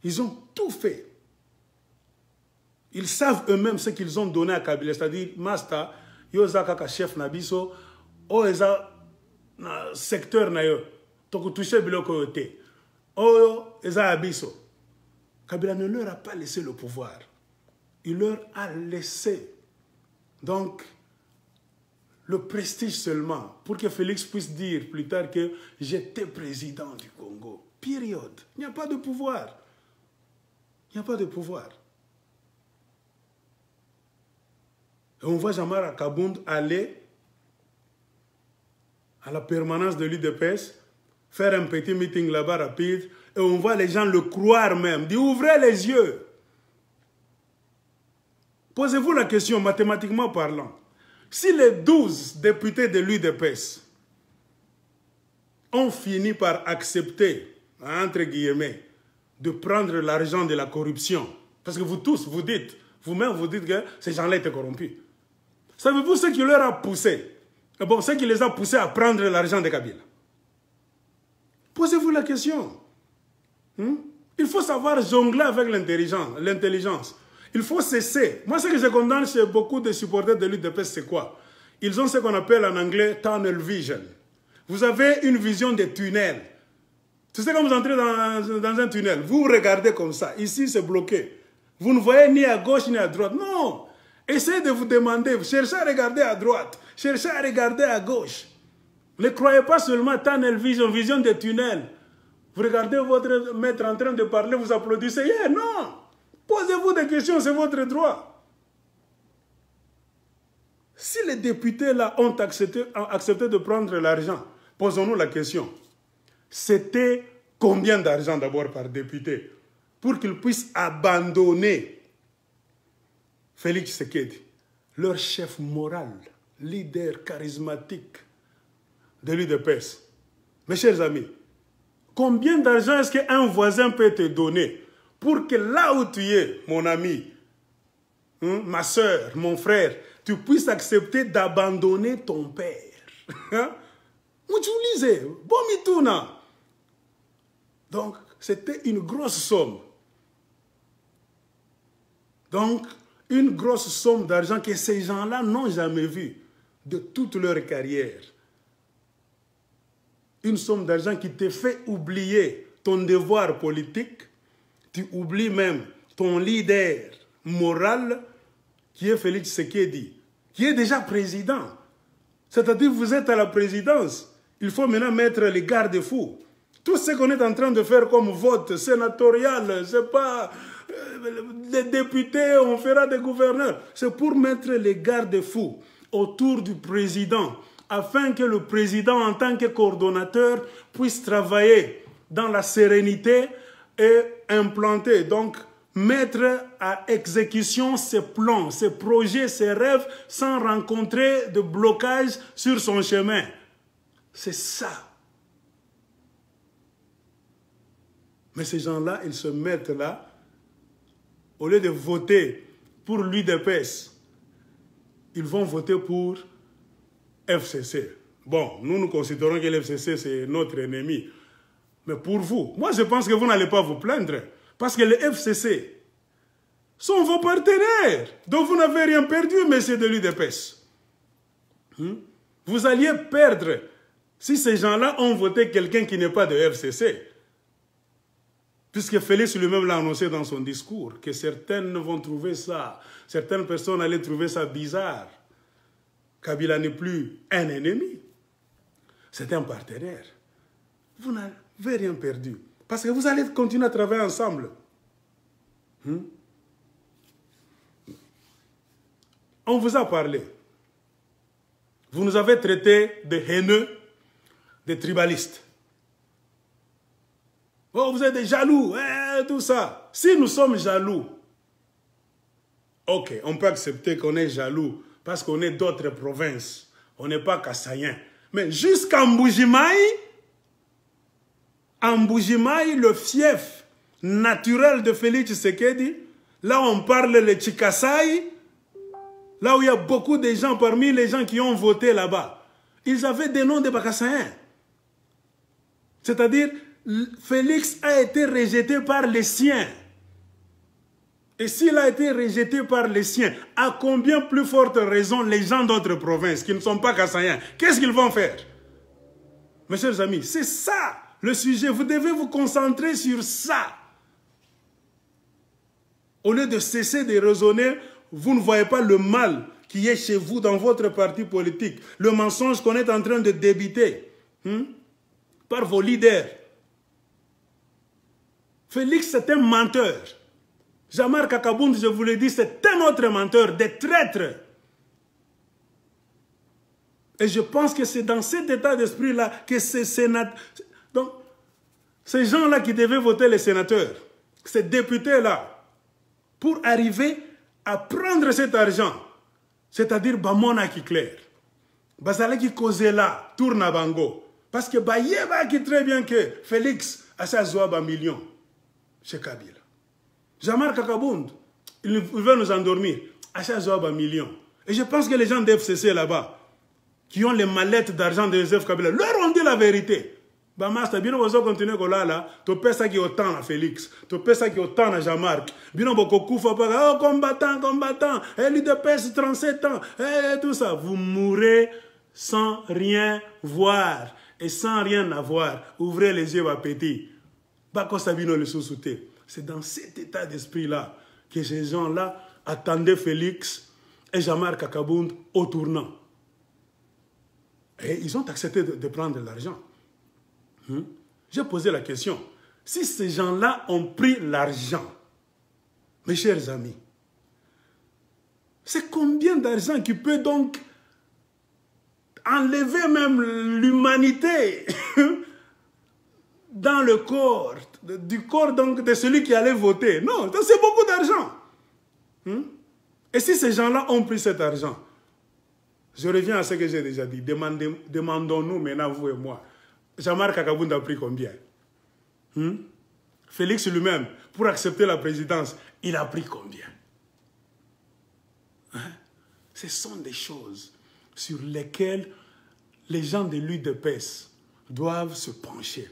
Ils ont tout fait. Ils savent eux-mêmes ce qu'ils ont donné à Kabila. C'est-à-dire, Masta, Yoza Kaka chef Nabiso, Oeza secteur Nayo, Toko touché Biloko Yote, Oyo Eza Abiso. Kabila ne leur a pas laissé le pouvoir. Il leur a laissé, donc, le prestige seulement, pour que Félix puisse dire plus tard que j'étais président du Congo. Période. Il n'y a pas de pouvoir. Il n'y a pas de pouvoir. Et on voit Jean-Marc Akabound aller à la permanence de l'UDPS, faire un petit meeting là-bas rapide, et on voit les gens le croire même, dire ouvrez les yeux. Posez-vous la question, mathématiquement parlant, si les 12 députés de l'UDPS ont fini par accepter, entre guillemets, de prendre l'argent de la corruption, parce que vous tous, vous dites, vous-même, vous dites que ces gens-là étaient corrompus. Savez-vous ce qui leur a poussé? Bon, ce qui les a poussés à prendre l'argent de Kabila. Posez-vous la question. Il faut savoir jongler avec l'intelligence. Il faut cesser. Moi, ce que je condamne chez beaucoup de supporters de l'UDPS, c'est quoi? Ils ont ce qu'on appelle en anglais tunnel vision. Vous avez une vision des tunnels. Tu sais, quand vous entrez dans un tunnel, vous regardez comme ça. Ici, c'est bloqué. Vous ne voyez ni à gauche ni à droite. Non! Essayez de vous demander, cherchez à regarder à droite, cherchez à regarder à gauche. Ne croyez pas seulement tunnel vision, vision des tunnels. Vous regardez votre maître en train de parler, vous applaudissez. Yeah, non! Posez-vous des questions, c'est votre droit. Si les députés là ont accepté de prendre l'argent, posons-nous la question. C'était combien d'argent d'abord par député pour qu'ils puissent abandonner Félix Tshisekedi, leur chef moral, leader charismatique de l'UDPS. Mes chers amis, combien d'argent est-ce qu'un voisin peut te donner pour que là où tu es, mon ami, ma soeur, mon frère, tu puisses accepter d'abandonner ton père? Mutulisez, bon mituna. Donc, c'était une grosse somme. Donc, une grosse somme d'argent que ces gens-là n'ont jamais vue de toute leur carrière. Une somme d'argent qui te fait oublier ton devoir politique, tu oublies même ton leader moral, qui est Félix Tshisekedi, qui est déjà président. C'est-à-dire, vous êtes à la présidence. Il faut maintenant mettre les garde-fous. Tout ce qu'on est en train de faire comme vote sénatorial, c'est pas les députés, on fera des gouverneurs. C'est pour mettre les garde-fous autour du président, afin que le président, en tant que coordonnateur, puisse travailler dans la sérénité et implanter, donc mettre à exécution ses plans, ses projets, ses rêves, sans rencontrer de blocage sur son chemin. C'est ça. Mais ces gens-là, ils se mettent là, au lieu de voter pour l'UDPS, ils vont voter pour FCC. Bon, nous considérons que l'FCC, c'est notre ennemi. Mais pour vous, moi je pense que vous n'allez pas vous plaindre. Parce que les FCC sont vos partenaires. Donc vous n'avez rien perdu, messieurs de l'UDPS. Vous alliez perdre si ces gens-là ont voté quelqu'un qui n'est pas de FCC. Puisque Félix lui-même l'a annoncé dans son discours, que certaines vont trouver ça, certaines personnes allaient trouver ça bizarre. Kabila n'est plus un ennemi. c'est un partenaire. Vous n'avez rien perdu. Parce que vous allez continuer à travailler ensemble. On vous a parlé. Vous nous avez traités de haineux, de tribalistes. Oh, vous êtes des jaloux, tout ça. Si nous sommes jaloux, ok, on peut accepter qu'on est jaloux parce qu'on est d'autres provinces. On n'est pas Kassaïens. Mais jusqu'à Mbujimaï, le fief naturel de Félix Tshisekedi, là où on parle le Chikasaï, là où il y a beaucoup de gens, parmi les gens qui ont voté là-bas, ils avaient des noms de Bakassaïens. C'est-à-dire, Félix a été rejeté par les siens. Et s'il a été rejeté par les siens, à combien plus forte raison les gens d'autres provinces qui ne sont pas Kassaïens, qu'est-ce qu'ils vont faire? Mes chers amis, c'est ça le sujet. Vous devez vous concentrer sur ça. Au lieu de cesser de raisonner, vous ne voyez pas le mal qui est chez vous dans votre parti politique. Le mensonge qu'on est en train de débiter par vos leaders. Félix, c'est un menteur. Jean-Marc Akabound, je vous l'ai dit, c'est un autre menteur, des traîtres. Et je pense que c'est dans cet état d'esprit-là que ces sénateurs... Donc, ces gens-là qui devaient voter les sénateurs, ces députés-là, pour arriver à prendre cet argent, c'est-à-dire Bamona qui clair, Bazala qui cause là, tourne à Bango. Parce que Bayeba qui très bien que Félix a sa zoab un million chez Kabila. Jean-Marc Akabound, il veut nous endormir, à sa zoab un million. Et je pense que les gens d'FCC là-bas, qui ont les mallettes d'argent de Joseph Kabila, leur ont dit la vérité. Bamasta, bien on va continuer comme là, tu paies ça qui est autant à Félix, tu paies ça qui est autant à Jean-Marc. Bien on va couper pas, oh combattant, l'UDPS 37 ans, tout ça. Vous mourrez sans rien voir et sans rien avoir. Ouvrez les yeux, petit. Bako Sabino le sous-souté. C'est dans cet état d'esprit-là que ces gens-là attendaient Félix et Jean-Marc Akabound au tournant. Et ils ont accepté de prendre l'argent. J'ai posé la question. Si ces gens-là ont pris l'argent, mes chers amis, c'est combien d'argent qui peut donc enlever même l'humanité dans le corps, du corps donc de celui qui allait voter? Non, c'est beaucoup d'argent. Et si ces gens-là ont pris cet argent, je reviens à ce que j'ai déjà dit. Demandons-nous maintenant, vous et moi. Jean-Marc Akabound a pris combien? Félix lui-même, pour accepter la présidence, il a pris combien? Ce sont des choses sur lesquelles les gens de l'UDPS doivent se pencher.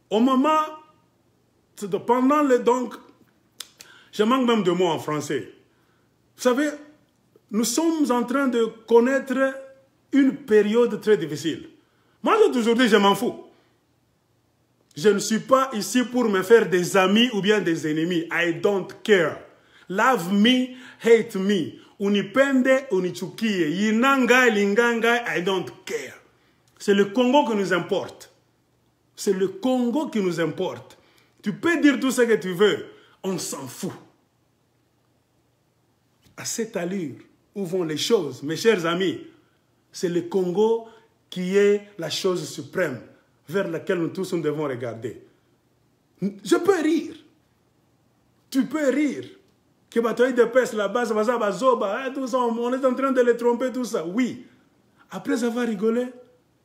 Au moment, pendant le donc, je manque même de mots en français. Vous savez, nous sommes en train de connaître une période très difficile. Moi, j'ai toujours dit, je m'en fous. Je ne suis pas ici pour me faire des amis ou bien des ennemis. I don't care. Love me, hate me. Unipende, unichukie. Yinanga, linganga, I don't care. C'est le Congo qui nous importe. C'est le Congo qui nous importe. Tu peux dire tout ce que tu veux. On s'en fout. À cette allure, où vont les choses, mes chers amis? C'est le Congo qui est la chose suprême vers laquelle nous tous nous devons regarder. Je peux rire. Tu peux rire. Que bataille de peste, la base, tout ça, on est en train de les tromper, tout ça. Oui. Après avoir rigolé,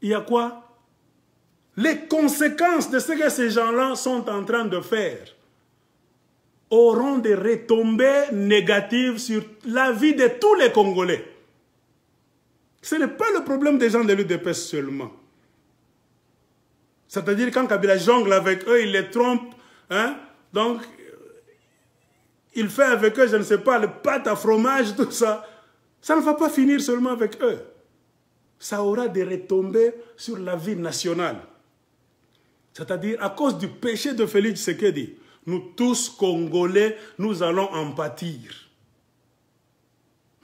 il y a quoi? Les conséquences de ce que ces gens-là sont en train de faire auront des retombées négatives sur la vie de tous les Congolais. Ce n'est pas le problème des gens de l'UDPS seulement. C'est-à-dire quand Kabila jongle avec eux, il les trompe. Donc, il fait avec eux, je ne sais pas, le pâte à fromage, tout ça. Ça ne va pas finir seulement avec eux. Ça aura des retombées sur la vie nationale. C'est-à-dire, à cause du péché de Félix Tshisekedi, nous tous, Congolais, nous allons en pâtir.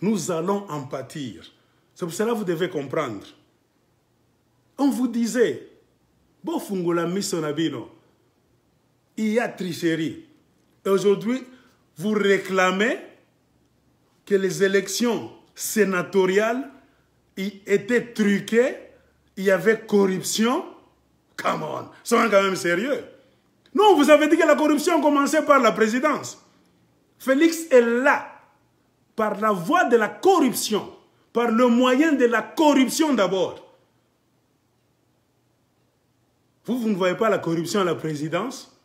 Nous allons en pâtir. C'est pour cela que vous devez comprendre. On vous disait, bon fungola misonabino, il y a tricherie. Et aujourd'hui, vous réclamez que les élections sénatoriales étaient truquées, il y avait corruption. Come on, soyons quand même sérieux. Non, vous avez dit que la corruption commençait par la présidence. Félix est là, par la voie de la corruption, par le moyen de la corruption d'abord. Vous ne voyez pas la corruption à la présidence?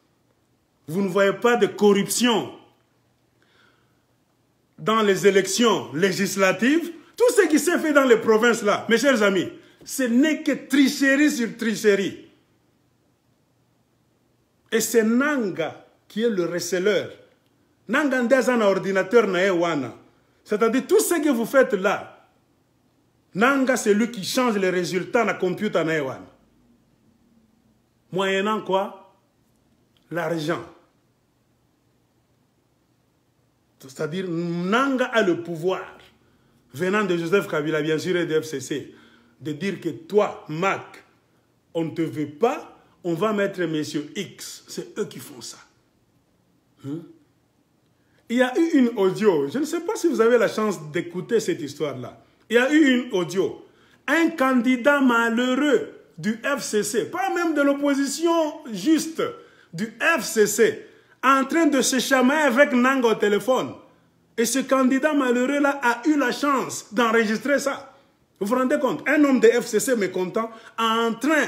Vous ne voyez pas de corruption dans les élections législatives? Tout ce qui s'est fait dans les provinces là, mes chers amis, ce n'est que tricherie sur tricherie. Et c'est Nanga qui est le receleur. Nanga ndeza un ordinateur na ewana. C'est-à-dire tout ce que vous faites là, Nanga c'est lui qui change les résultats na computer na ewana. Moyennant quoi? L'argent. C'est-à-dire Nanga a le pouvoir, venant de Joseph Kabila bien sûr et de FCC, de dire que toi, Mac, on ne te veut pas, on va mettre messieurs X. C'est eux qui font ça. Il y a eu une audio, je ne sais pas si vous avez la chance d'écouter cette histoire-là. Il y a eu une audio. Un candidat malheureux du FCC, pas même de l'opposition juste, du FCC, en train de se chamailler avec Nanga au téléphone. Et ce candidat malheureux-là a eu la chance d'enregistrer ça. Vous vous rendez compte? Un homme de FCC mécontent en train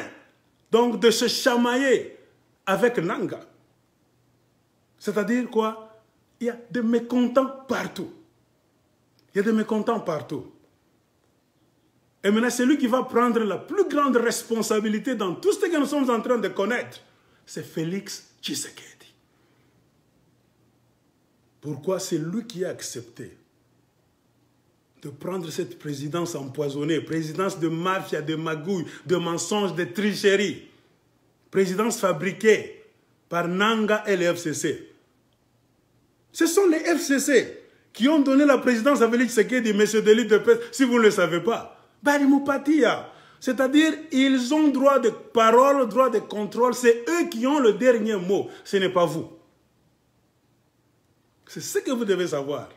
donc de se chamailler avec Nanga. C'est-à-dire quoi? Il y a des mécontents partout. Il y a des mécontents partout. Et maintenant, c'est lui qui va prendre la plus grande responsabilité dans tout ce que nous sommes en train de connaître. C'est Félix Tshisekedi. Pourquoi? C'est lui qui a accepté de prendre cette présidence empoisonnée, présidence de mafia, de magouille, de mensonges, de tricherie. Présidence fabriquée par Nanga et les FCC. Ce sont les FCC qui ont donné la présidence à Félix Tshisekedi, monsieur Delis de Pes, si vous ne le savez pas. Barimoupatia. C'est-à-dire, ils ont droit de parole, droit de contrôle. C'est eux qui ont le dernier mot. Ce n'est pas vous. C'est ce que vous devez savoir.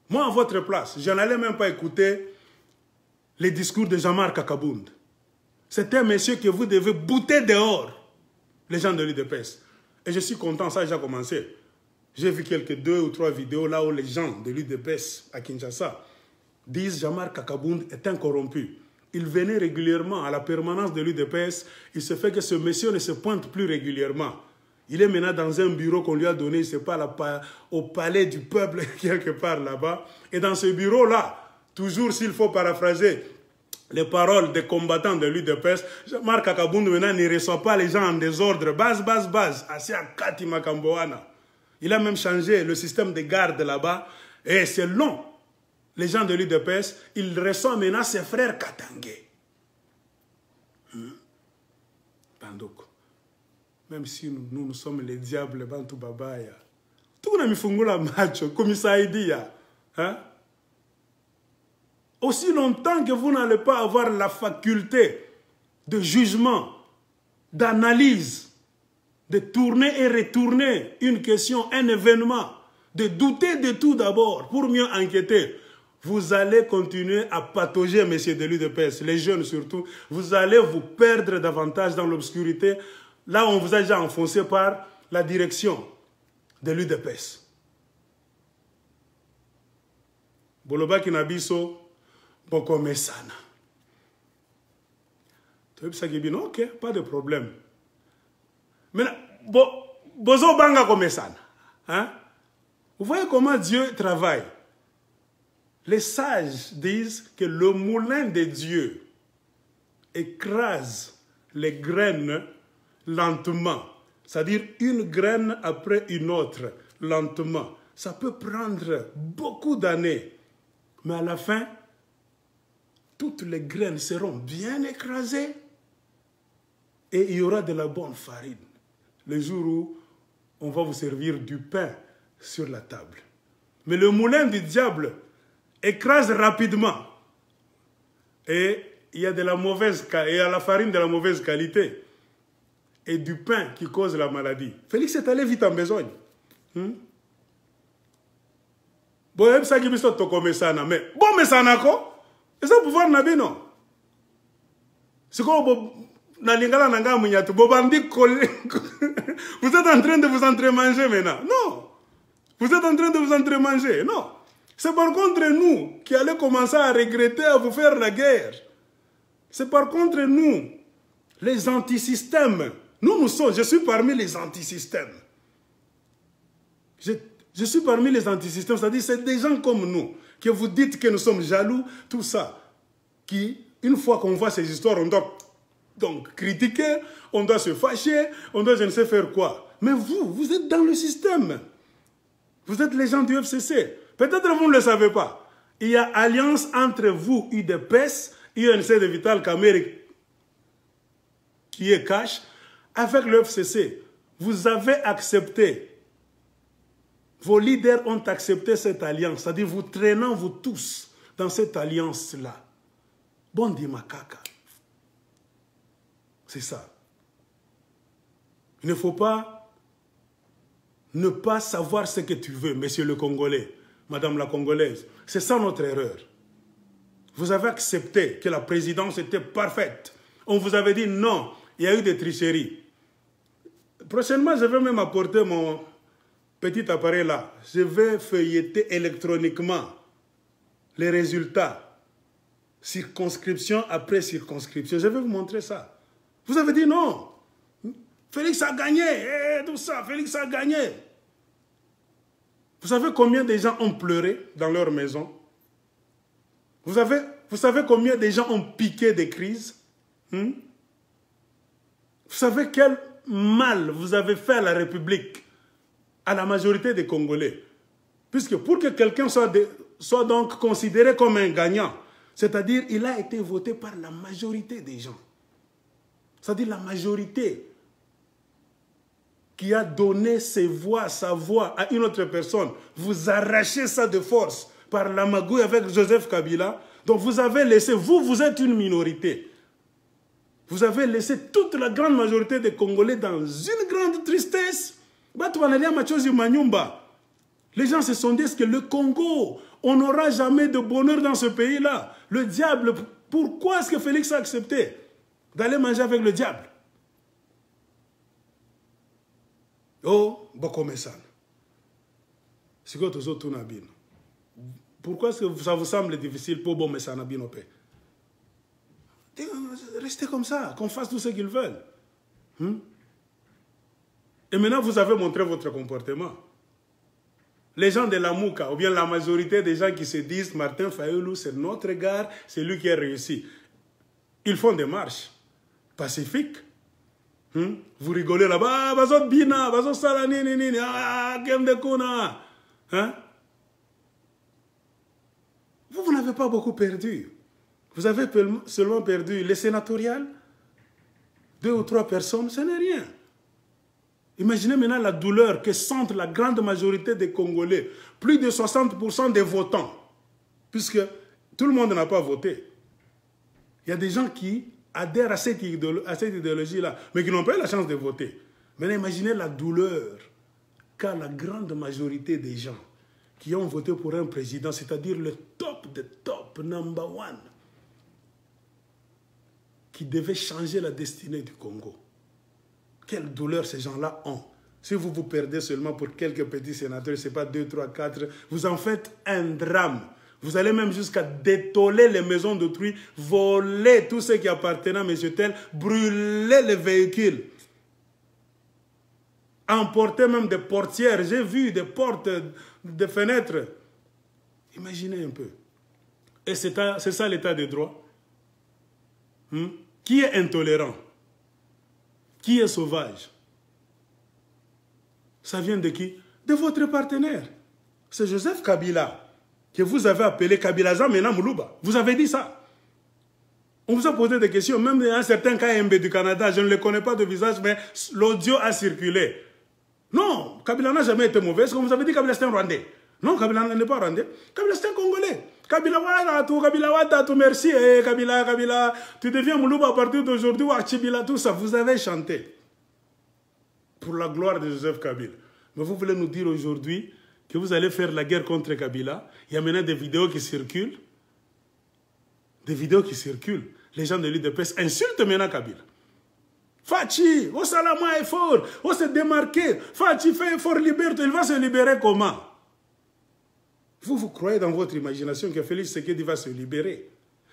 Moi, à votre place, je n'allais même pas écouter les discours de Jean-Marc Akabound. C'est un monsieur que vous devez bouter dehors, les gens de l'UDPS. Et je suis content, ça a déjà commencé. J'ai vu quelques 2 ou 3 vidéos là où les gens de l'UDPS à Kinshasa disent Jean-Marc Akabound est un corrompu. Il venait régulièrement à la permanence de l'UDPS. Il se fait que ce monsieur ne se pointe plus régulièrement. Il est maintenant dans un bureau qu'on lui a donné, je ne sais pas, au palais du peuple, quelque part là-bas. Et dans ce bureau-là, toujours s'il faut paraphraser les paroles des combattants de l'UDPS, Jean-Marc Akabound maintenant ne reçoit pas les gens en désordre. Base, base, base. Assis à Kati Makamboana. Il a même changé le système de garde là-bas. Et selon les gens de l'UDPS, il reçoit maintenant ses frères Katangé. Bandoko. Même si nous sommes les diables, Bantu Babaya. Tout le monde a mis la macho, comme ça a dit. Hein? Aussi longtemps que vous n'allez pas avoir la faculté de jugement, d'analyse, de tourner et retourner une question, un événement, de douter de tout d'abord pour mieux enquêter, vous allez continuer à patauger, messieurs de l'UDPS, les jeunes surtout, vous allez vous perdre davantage dans l'obscurité. Là, on vous a déjà enfoncé par la direction de l'UDPS. Boloba Kinabiso, Boko Mesana. Ok, pas de problème. Mais Bozo Banga Komesana. Hein? Vous voyez comment Dieu travaille. Les sages disent que le moulin de Dieu écrase les graines lentement. C'est-à-dire une graine après une autre, lentement. Ça peut prendre beaucoup d'années. Mais à la fin, toutes les graines seront bien écrasées et il y aura de la bonne farine. Le jour où on va vous servir du pain sur la table. Mais le moulin du diable écrase rapidement. Et il y a de la mauvaise, il y a la farine de la mauvaise qualité et du pain qui cause la maladie. Félix est allé vite en besogne. Bon, ça qui me sort comme ça, mais bon, mais ça n'a quoi? Et ça pouvoir n'a pas non. C'est quoi? Vous êtes en train de vous entre-manger maintenant. Non. Vous êtes en train de vous entre-manger. Non. C'est par contre nous qui allons commencer à regretter, à vous faire la guerre. C'est par contre nous, les antisystèmes. Nous sommes, je suis parmi les antisystèmes. Je suis parmi les antisystèmes, c'est-à-dire c'est des gens comme nous, que vous dites que nous sommes jaloux, tout ça, qui, une fois qu'on voit ces histoires, on doit donc critiquer, on doit se fâcher, on doit je ne sais faire quoi. Mais vous êtes dans le système. Vous êtes les gens du FCC. Peut-être vous ne le savez pas. Il y a alliance entre vous, UDPS, UNC de Vital Kamerhe, qui est cash, avec le FCC. Vous avez accepté. Vos leaders ont accepté cette alliance. C'est-à-dire vous traînant vous tous dans cette alliance-là. Bon dit Makaka. C'est ça. Il ne faut pas ne pas savoir ce que tu veux, monsieur le Congolais, madame la Congolaise. C'est ça notre erreur. Vous avez accepté que la présidence était parfaite. On vous avait dit non, il y a eu des tricheries. Prochainement, je vais même apporter mon petit appareil là. Je vais feuilleter électroniquement les résultats. Circonscription après circonscription. Je vais vous montrer ça. Vous avez dit non. Félix a gagné. Tout ça, Félix a gagné. Vous savez combien de gens ont pleuré dans leur maison? Vous savez combien de gens ont piqué des crises? Vous savez quel mal vous avez fait à la République, à la majorité des Congolais? Puisque pour que quelqu'un soit donc considéré comme un gagnant, c'est-à-dire il a été voté par la majorité des gens. C'est-à-dire la majorité qui a donné ses voix, sa voix à une autre personne. Vous arrachez ça de force par la magouille avec Joseph Kabila. Donc vous avez laissé, vous êtes une minorité. Vous avez laissé toute la grande majorité des Congolais dans une grande tristesse. Les gens se sont dit que le Congo, on n'aura jamais de bonheur dans ce pays-là. Le diable, pourquoi est-ce que Félix a accepté d'aller manger avec le diable? Oh, Bokomesan. C'est quoi tout tout nabin? Pourquoi est-ce que ça vous semble difficile pour Bokomesan nabin au pays? Restez comme ça, qu'on fasse tout ce qu'ils veulent. Et maintenant, vous avez montré votre comportement. Les gens de la Mouka, ou bien la majorité des gens qui se disent Martin Fayulu, c'est notre gars, c'est lui qui a réussi. Ils font des marches pacifiques. Vous rigolez là-bas, Bazot Bina, Bazot Salanini, Gemdekuna. Vous n'avez pas beaucoup perdu. Vous avez seulement perdu les sénatoriales, 2 ou 3 personnes, ce n'est rien. Imaginez maintenant la douleur que sentent la grande majorité des Congolais, plus de 60% des votants, puisque tout le monde n'a pas voté. Il y a des gens qui adhèrent à cette idéologie-là, mais qui n'ont pas eu la chance de voter. Maintenant, imaginez la douleur qu'a la grande majorité des gens qui ont voté pour un président, c'est-à-dire le top de top, number one, qui devait changer la destinée du Congo. Quelle douleur ces gens-là ont. Si vous vous perdez seulement pour quelques petits sénateurs, ce n'est pas 2, 3, 4, vous en faites un drame. Vous allez même jusqu'à détoler les maisons d'autrui, voler tout ce qui appartenait à M. Tel, brûler les véhicules, emporter même des portières. J'ai vu des portes, des fenêtres. Imaginez un peu. Et c'est ça l'état de droit. Qui est intolérant? Qui est sauvage? Ça vient de qui? De votre partenaire. C'est Joseph Kabila, que vous avez appelé Kabila Zamena Moulouba. Vous avez dit ça. On vous a posé des questions, même dans un certain KMB du Canada, je ne le connais pas de visage, mais l'audio a circulé. Non, Kabila n'a jamais été mauvais. Est-ce qu'on vous avait dit que Kabila c'était un Rwandais? Non, Kabila n'est pas rwandais. Kabila, c'est un Congolais. Kabila, Kabila, merci. Kabila, tu deviens Moulouba à partir d'aujourd'hui. Chibila, tout ça, vous avez chanté. Pour la gloire de Joseph Kabila. Mais vous voulez nous dire aujourd'hui que vous allez faire la guerre contre Kabila. Il y a maintenant des vidéos qui circulent. Des vidéos qui circulent. Les gens de l'UDPS insultent maintenant Kabila. Fachi, oh Salama est fort, oh se démarquer. Fachi fait fort liberté, il va se libérer comment? Vous croyez dans votre imagination que Félix Tshisekedi va se libérer?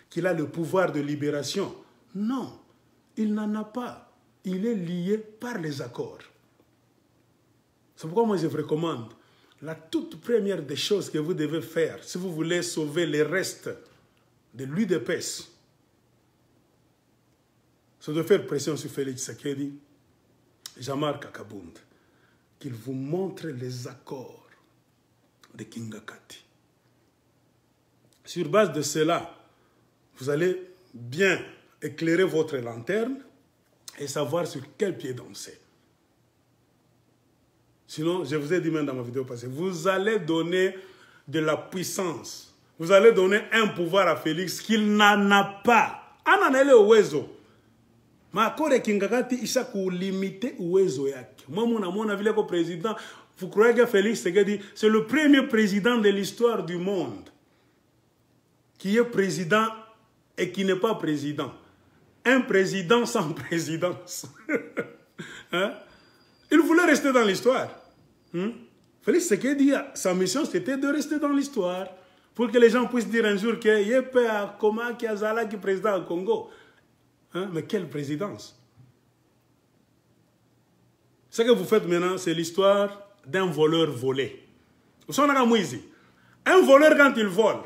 Qu'il a le pouvoir de libération? Non, il n'en a pas. Il est lié par les accords. C'est pourquoi moi je vous recommande la toute première des choses que vous devez faire si vous voulez sauver les restes de l'UDPS. C'est de faire pression sur Félix Tshisekedi, Jean-Marc Akabound, qu'il vous montre les accords de Kingakati. Sur base de cela, vous allez bien éclairer votre lanterne et savoir sur quel pied danser. Sinon, je vous ai dit même dans ma vidéo passée, vous allez donner de la puissance, vous allez donner un pouvoir à Félix qu'il n'en a pas. Ananele Owezo. Makore Kingakati isha kulimite uwezo yake. Moi, mon avis, le président, vous croyez que Félix Tshisekedi, c'est le premier président de l'histoire du monde qui est président et qui n'est pas président. Un président sans présidence. Hein? Il voulait rester dans l'histoire. Félix Tshisekedi, sa mission, c'était de rester dans l'histoire pour que les gens puissent dire un jour que Yepe Koma Kiazala qui est président au Congo. Hein? Mais quelle présidence? Ce que vous faites maintenant, c'est l'histoire d'un voleur volé. Un voleur, quand il vole,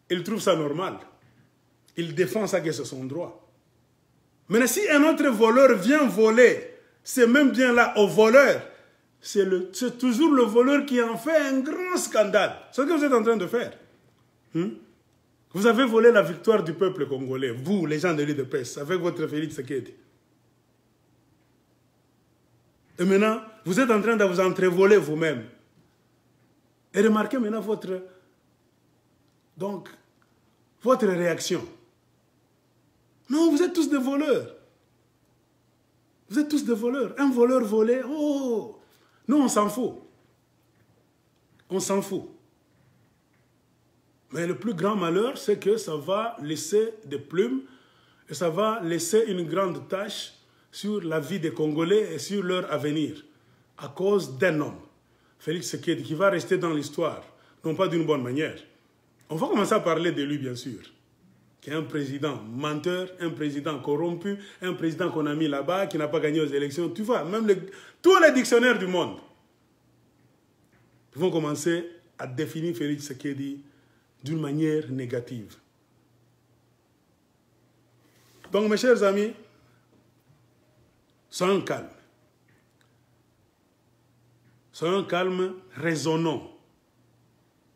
il trouve ça normal. Il défend ça que c'est son droit. Mais si un autre voleur vient voler ces mêmes biens-là au voleur, c'est toujours le voleur qui en fait un grand scandale. C'est ce que vous êtes en train de faire. Vous avez volé la victoire du peuple congolais, vous, les gens de l'UDPS, avec votre Félix Tshisekedi. Et maintenant, vous êtes en train de vous entrevoler vous-même. Et remarquez maintenant votre réaction. Non, vous êtes tous des voleurs. Vous êtes tous des voleurs. Un voleur volé, oh! Nous, on s'en fout. On s'en fout. Mais le plus grand malheur, c'est que ça va laisser des plumes et ça va laisser une grande tache sur la vie des Congolais et sur leur avenir, à cause d'un homme, Félix Tshisekedi, qui va rester dans l'histoire, non pas d'une bonne manière. On va commencer à parler de lui, bien sûr, qui est un président menteur, un président corrompu, un président qu'on a mis là-bas, qui n'a pas gagné aux élections. Tu vois, même tous les dictionnaires du monde vont commencer à définir Félix Tshisekedi d'une manière négative. Donc, mes chers amis, soyons calmes. Soyons calmes, raisonnons.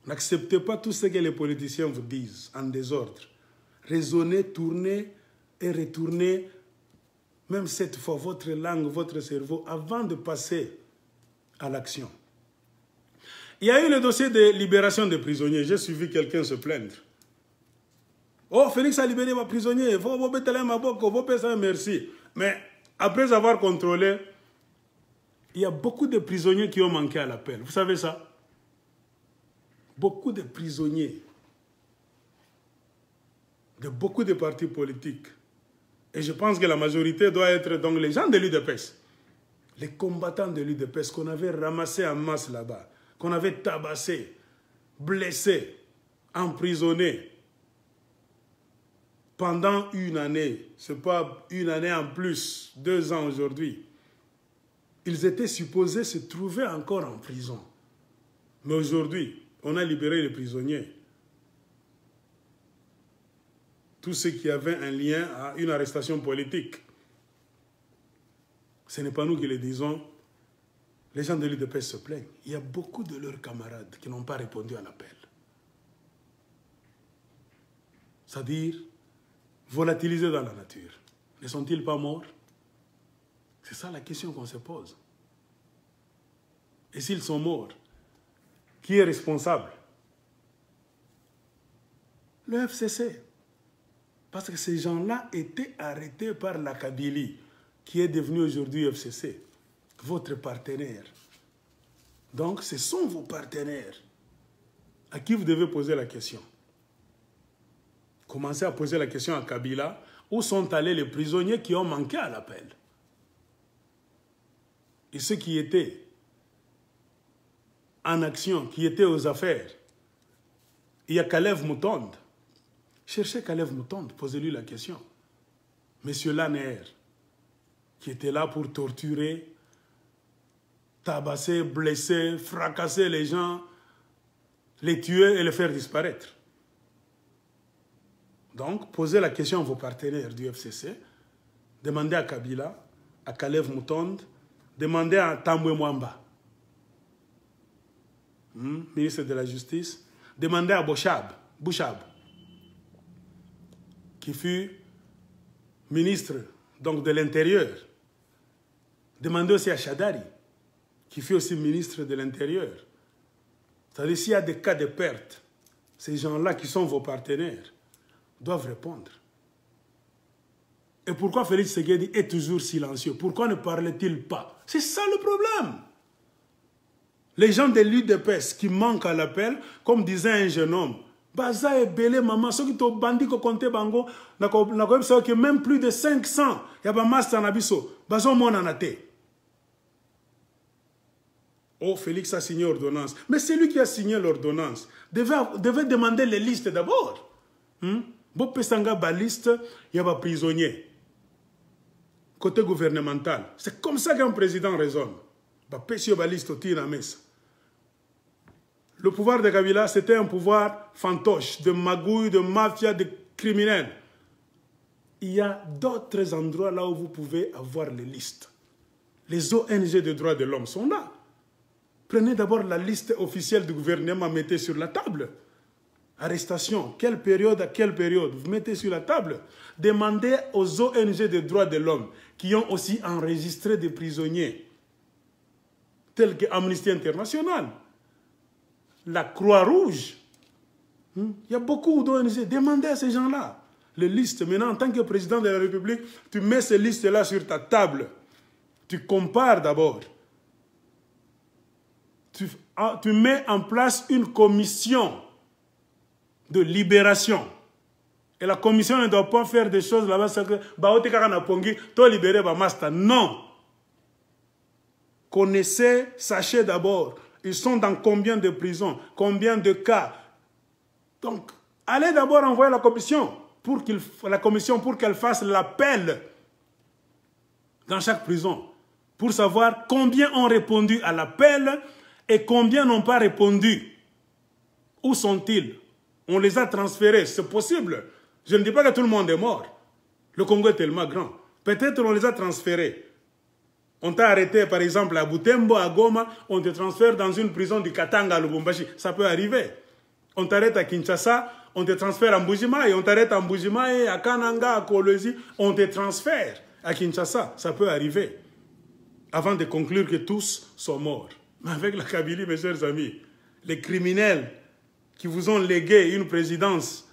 N'acceptez pas tout ce que les politiciens vous disent en désordre. Raisonnez, tournez et retournez, même cette fois, votre langue, votre cerveau, avant de passer à l'action. Il y a eu le dossier de libération des prisonniers. J'ai suivi quelqu'un se plaindre. Oh, Félix a libéré ma prisonnier. Merci. Mais après avoir contrôlé, il y a beaucoup de prisonniers qui ont manqué à l'appel. Vous savez ça? Beaucoup de prisonniers de beaucoup de partis politiques. Et je pense que la majorité doit être donc les gens de l'UDPS. Les combattants de l'UDPS qu'on avait ramassés en masse là-bas, qu'on avait tabassés, blessés, emprisonnés pendant une année. Ce n'est pas une année en plus, 2 ans aujourd'hui. Ils étaient supposés se trouver encore en prison. Mais aujourd'hui, on a libéré les prisonniers. Tous ceux qui avaient un lien à une arrestation politique. Ce n'est pas nous qui le disons. Les gens de l'UDPS se plaignent. Il y a beaucoup de leurs camarades qui n'ont pas répondu à l'appel. C'est-à-dire, volatilisés dans la nature. Ne sont-ils pas morts? C'est ça la question qu'on se pose. Et s'ils sont morts, Qui est responsable? Le FCC. Parce que ces gens-là étaient arrêtés par la Kabylie, qui est devenue aujourd'hui FCC, votre partenaire. Donc, ce sont vos partenaires à qui vous devez poser la question. Commencez à poser la question à Kabila, où sont allés les prisonniers qui ont manqué à l'appel? Et ceux qui étaient en action, qui étaient aux affaires. Il y a Kalev Moutonde. Cherchez Kalev Moutonde, posez-lui la question. Monsieur Laner, qui était là pour torturer, tabasser, blesser, fracasser les gens, les tuer et les faire disparaître. Donc, posez la question à vos partenaires du FCC, demandez à Kabila, à Kalev Moutonde, demandez à Tambwe Mwamba, ministre de la Justice, demandez à Bouchab, qui fut ministre donc, de l'Intérieur. Demandez aussi à Chadari, qui fut aussi ministre de l'Intérieur. C'est-à-dire, s'il y a des cas de perte, ces gens-là qui sont vos partenaires doivent répondre. Et pourquoi Félix Tshisekedi est toujours silencieux? Pourquoi ne parlait-il pas? C'est ça le problème. Les gens de l'UDPS qui manquent à l'appel, comme disait un jeune homme, Baza et Belé, maman, ceux qui ont bandit qui compté bango, que même plus de 500, il y a pas master nabiso, Baza mon anate. Oh, Félix a signé l'ordonnance. Mais c'est lui qui a signé l'ordonnance. Devait demander les listes d'abord. Bon, Pessanga, ba liste, il y a pas prisonnier. Côté gouvernemental. C'est comme ça qu'un président raisonne. Le pouvoir de Kabila, c'était un pouvoir fantoche, de magouille, de mafia, de criminels. Il y a d'autres endroits là où vous pouvez avoir les listes. Les ONG de droits de l'homme sont là. Prenez d'abord la liste officielle du gouvernement, mettez sur la table. Arrestation, quelle période à quelle période, vous mettez sur la table. Demandez aux ONG de droits de l'homme qui ont aussi enregistré des prisonniers, tels que Amnesty International, la Croix-Rouge. Il y a beaucoup d'ONG. Demandez à ces gens-là les listes. Maintenant, en tant que président de la République, tu mets ces listes-là sur ta table. Tu compares d'abord. Tu mets en place une commission de libération. Et la commission ne doit pas faire des choses là-bas. Non. Connaissez, sachez d'abord, ils sont dans combien de prisons, combien de cas. Donc, allez d'abord envoyer la commission pour qu'elle fasse l'appel dans chaque prison, pour savoir combien ont répondu à l'appel et combien n'ont pas répondu. Où sont-ils? On les a transférés, c'est possible. Je ne dis pas que tout le monde est mort. Le Congo est tellement grand. Peut-être on les a transférés. On t'a arrêté, par exemple, à Butembo, à Goma, on te transfère dans une prison du Katanga à Lubumbashi. Ça peut arriver. On t'arrête à Kinshasa, on te transfère à Mbujimayi, on t'arrête à Mbujimayi, à Kananga, à Kolwezi, on te transfère à Kinshasa. Ça peut arriver. Avant de conclure que tous sont morts. Mais avec la Kabylie, mes chers amis, les criminels qui vous ont légué une présidence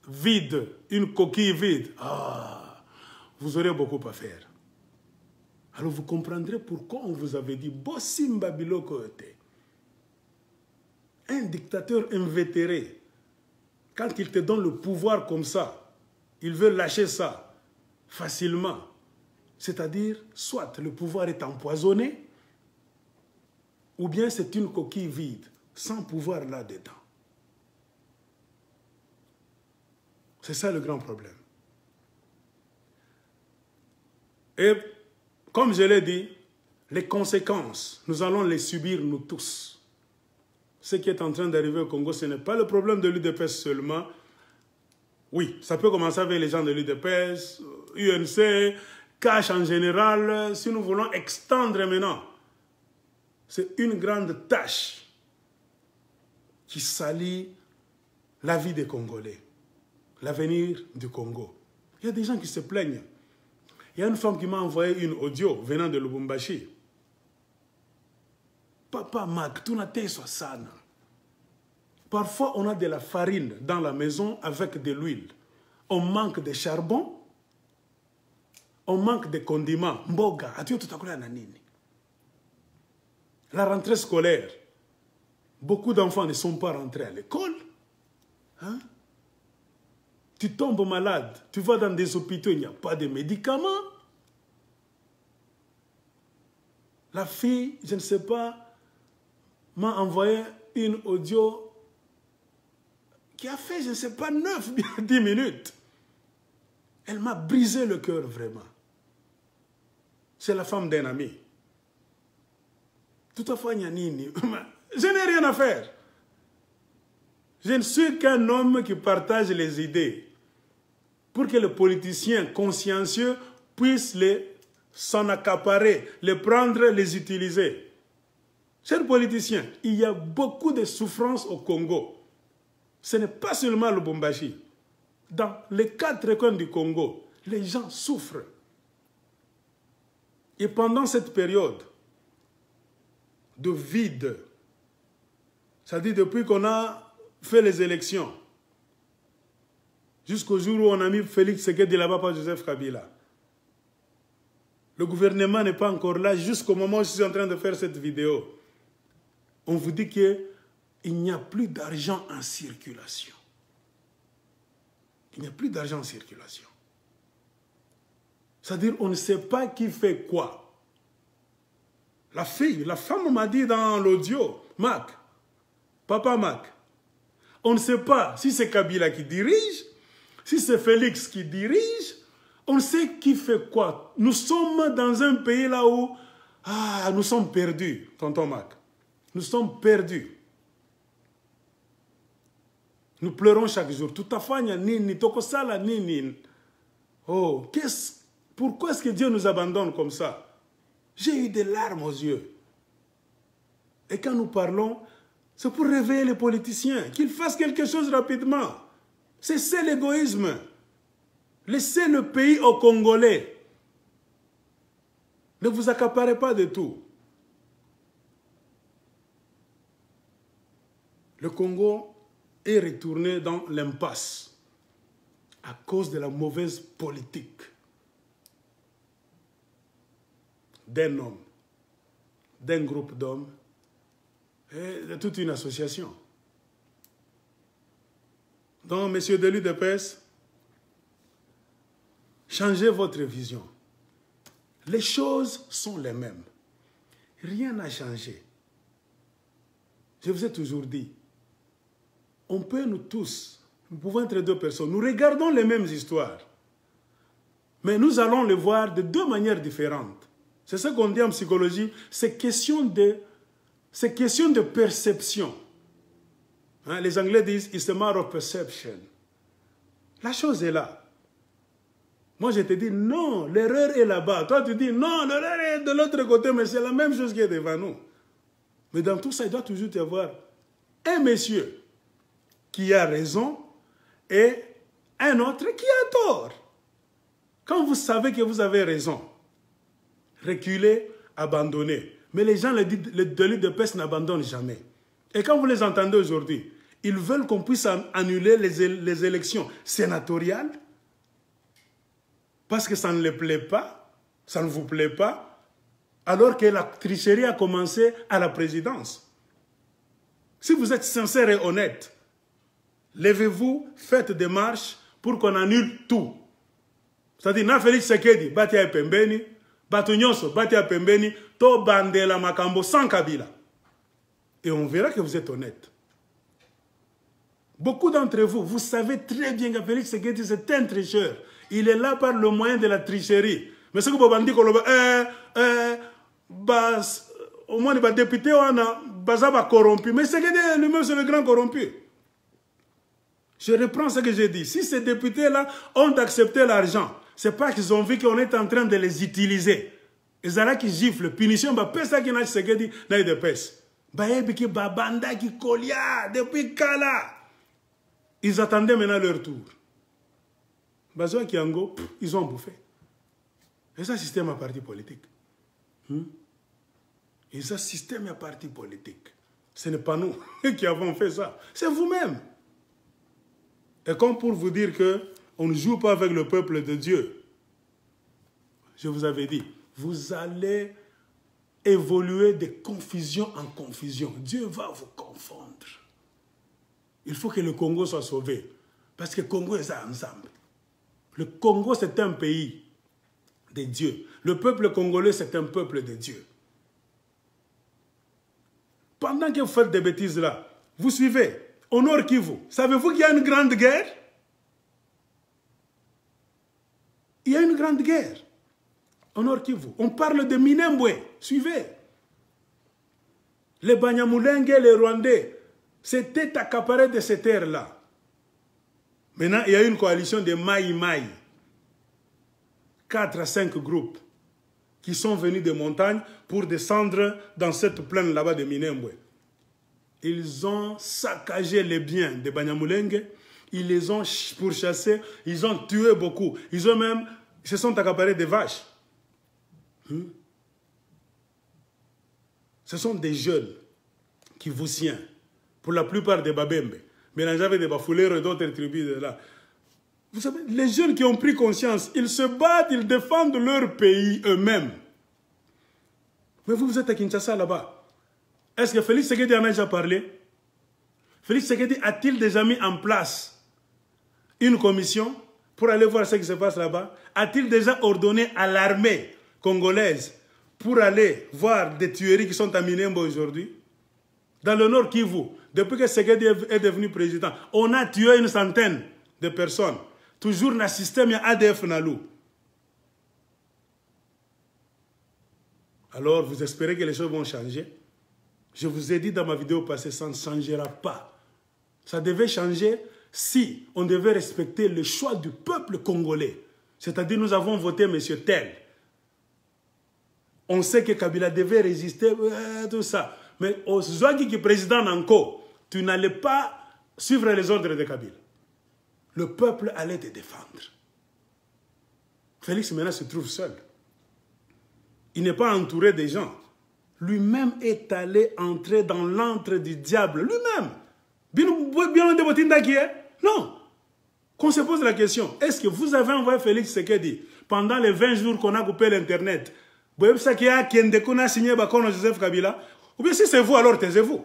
vide, une coquille vide, vous aurez beaucoup à faire. Alors vous comprendrez pourquoi on vous avait dit Bossimba Biloko était un dictateur invétéré. Quand il te donne le pouvoir comme ça, il veut lâcher ça facilement. C'est-à-dire, soit le pouvoir est empoisonné, ou bien c'est une coquille vide, sans pouvoir là-dedans. C'est ça le grand problème. Et comme je l'ai dit, les conséquences, nous allons les subir nous tous. Ce qui est en train d'arriver au Congo, ce n'est pas le problème de l'UDPS seulement. Oui, ça peut commencer avec les gens de l'UDPS, UNC, Cash en général, si nous voulons extendre maintenant. C'est une grande tâche qui salit la vie des Congolais, l'avenir du Congo. Il y a des gens qui se plaignent. Il y a une femme qui m'a envoyé une audio venant de Lubumbashi. Papa Mac, tu n'as pas ça. Parfois, on a de la farine dans la maison avec de l'huile. On manque de charbon, on manque de condiments. Mboga, atu tutakula na nini? La rentrée scolaire, beaucoup d'enfants ne sont pas rentrés à l'école. Hein? Tu tombes malade, tu vas dans des hôpitaux, il n'y a pas de médicaments. La fille, je ne sais pas, m'a envoyé une audio qui a fait, je ne sais pas, 9, 10 minutes. Elle m'a brisé le cœur, vraiment. C'est la femme d'un ami. Tout à fait, je n'ai rien à faire. Je ne suis qu'un homme qui partage les idées pour que les politiciens consciencieux puissent s'en accaparer, les prendre, les utiliser. Chers politiciens, il y a beaucoup de souffrances au Congo. Ce n'est pas seulement le Lubumbashi. Dans les 4 coins du Congo, les gens souffrent. Et pendant cette période de vide, c'est-à-dire depuis qu'on a fait les élections, jusqu'au jour où on a mis Félix Tshisekedi là-bas par Joseph Kabila, le gouvernement n'est pas encore là jusqu'au moment où je suis en train de faire cette vidéo. On vous dit qu'il n'y a plus d'argent en circulation. Il n'y a plus d'argent en circulation. C'est-à-dire on ne sait pas qui fait quoi. La femme m'a dit dans l'audio, Mac, Papa Mac, on ne sait pas si c'est Kabila qui dirige, si c'est Félix qui dirige, on sait qui fait quoi. Nous sommes dans un pays là où nous sommes perdus, tonton Mac. Nous sommes perdus. Nous pleurons chaque jour. Tout à fait, nini, tokosala nini. Oh, pourquoi est-ce que Dieu nous abandonne comme ça? J'ai eu des larmes aux yeux. Et quand nous parlons, c'est pour réveiller les politiciens, qu'ils fassent quelque chose rapidement. C'est l'égoïsme. Laissez le pays aux Congolais. Ne vous accaparez pas de tout. Le Congo est retourné dans l'impasse à cause de la mauvaise politique d'un homme, d'un groupe d'hommes et de toute une association. Donc, messieurs de l'UDPS, changez votre vision. Les choses sont les mêmes. Rien n'a changé. Je vous ai toujours dit, on peut nous tous, nous pouvons être 2 personnes, nous regardons les mêmes histoires, mais nous allons les voir de 2 manières différentes. C'est ce qu'on dit en psychologie, c'est question de perception. Hein, les Anglais disent, it's a matter of perception. La chose est là. Moi, je te dis, non, l'erreur est là-bas. Toi, tu dis, non, l'erreur est de l'autre côté, mais c'est la même chose qui est devant nous. Mais dans tout ça, il doit toujours y avoir un monsieur qui a raison et un autre qui a tort. Quand vous savez que vous avez raison, reculez, abandonnez. Mais les gens de l'UDPS n'abandonnent jamais. Et quand vous les entendez aujourd'hui, ils veulent qu'on puisse annuler les élections sénatoriales parce que ça ne les plaît pas, ça ne vous plaît pas, alors que la tricherie a commencé à la présidence. Si vous êtes sincère et honnête, levez-vous, faites des marches pour qu'on annule tout. C'est-à-dire, na Félix Tshisekedi, batia pembeni, batu nyonso, batia pembeni, to bandela makambo sans Kabila. Et on verra que vous êtes honnête. Beaucoup d'entre vous, vous savez très bien que Félix Tshisekedi, c'est un tricheur. Il est là par le moyen de la tricherie. Mais ce que vous dites, au moins les députés, on a corrompu. Mais Tshisekedi lui-même, c'est le grand corrompu. Je reprends ce que j'ai dit. Si ces députés-là ont accepté l'argent, c'est parce qu'ils ont vu qu'on est en train de les utiliser. Ils ont qui giflent, punition, ça qui n'a Tshisekedi dans les DPS. Babanda qui colia depuis Kala. Ils attendaient maintenant leur tour. Bazoua Kiango, ils ont bouffé. Et ça, système à parti politique. Et ça, système à parti politique. Ce n'est pas nous qui avons fait ça. C'est vous-même. Et comme pour vous dire qu'on ne joue pas avec le peuple de Dieu, je vous avais dit, vous allez évoluer de confusion en confusion. Dieu va vous confondre. Il faut que le Congo soit sauvé. Parce que le Congo est ensemble. Le Congo, c'est un pays de Dieu. Le peuple congolais, c'est un peuple de Dieu. Pendant que vous faites des bêtises là, vous suivez. Au Nord Kivu, savez-vous qu'il y a une grande guerre? Il y a une grande guerre. Au Nord Kivu. On parle de Minembwe. Suivez. Les Banyamulenge, les Rwandais, s'étaient accaparés de ces terres-là. Maintenant, il y a une coalition de Maï-Maï. 4 à 5 groupes qui sont venus des montagnes pour descendre dans cette plaine là-bas de Minembwe. Ils ont saccagé les biens des Banyamulenge, ils les ont pourchassés, ils ont tué beaucoup. Ils se sont accaparés des vaches. Ce sont des jeunes qui vous tiennent, pour la plupart des Babembe, mélangés avec des Bafouleros et d'autres tribus de là. Vous savez, les jeunes qui ont pris conscience, ils se battent, ils défendent leur pays eux-mêmes. Mais vous êtes à Kinshasa là-bas. Est-ce que Félix Tshisekedi en a déjà parlé? Félix Tshisekedi a-t-il déjà mis en place une commission pour aller voir ce qui se passe là-bas? A-t-il déjà ordonné à l'armée congolaise pour aller voir des tueries qui sont à Minembwe aujourd'hui? Dans le Nord Kivu, depuis que Tshisekedi est devenu président, on a tué une centaine de personnes. Toujours dans le système, il y a ADF Nalou. Alors, vous espérez que les choses vont changer? Je vous ai dit dans ma vidéo passée, ça ne changera pas. Ça devait changer si on devait respecter le choix du peuple congolais. C'est-à-dire, nous avons voté M. Tel. On sait que Kabila devait résister, tout ça. Mais au Zouagi qui est président Nanko, tu n'allais pas suivre les ordres de Kabila. Le peuple allait te défendre. Félix maintenant se trouve seul. Il n'est pas entouré des gens. Lui-même est allé entrer dans l'antre du diable. Lui-même. Non. Qu'on se pose la question. Est-ce que vous avez envoyé Félix Tshisekedi pendant les 20 jours qu'on a coupé l'Internet? Ou bien si c'est vous, alors taisez-vous.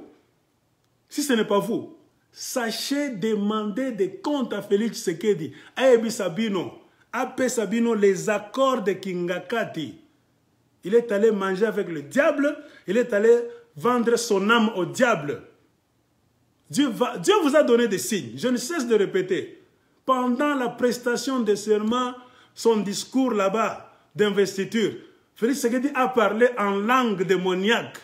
Si ce n'est pas vous, sachez demander des comptes à Félix Tshisekedi. Ayebi Sabino. Ape Sabino les accords de Kingakati. Il est allé manger avec le diable. Il est allé vendre son âme au diable. Dieu vous a donné des signes. Je ne cesse de répéter. Pendant la prestation de serment, son discours là-bas d'investiture, Félix Tshisekedi a parlé en langue démoniaque.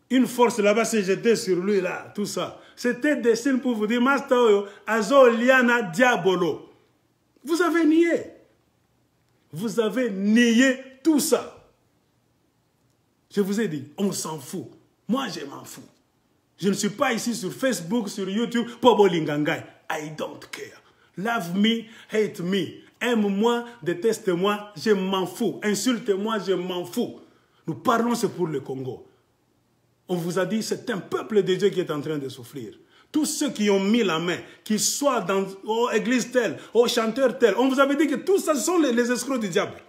Une force là-bas s'est jetée sur lui, là, tout ça. C'était des signes pour vous dire, Mastaoyo, Azo Liana Diabolo. Vous avez nié. Vous avez nié tout ça. Je vous ai dit, on s'en fout. Moi, je m'en fous. Je ne suis pas ici sur Facebook, sur YouTube, Pobo Lingangai. I don't care. Love me, hate me. Aime-moi, déteste-moi, je m'en fous. Insulte-moi, je m'en fous. Nous parlons, c'est pour le Congo. On vous a dit, c'est un peuple de Dieu qui est en train de souffrir. Tous ceux qui ont mis la main, qu'ils soient dans l'église telle, au chanteur tel, on vous avait dit que tout ça sont les escrocs du diable.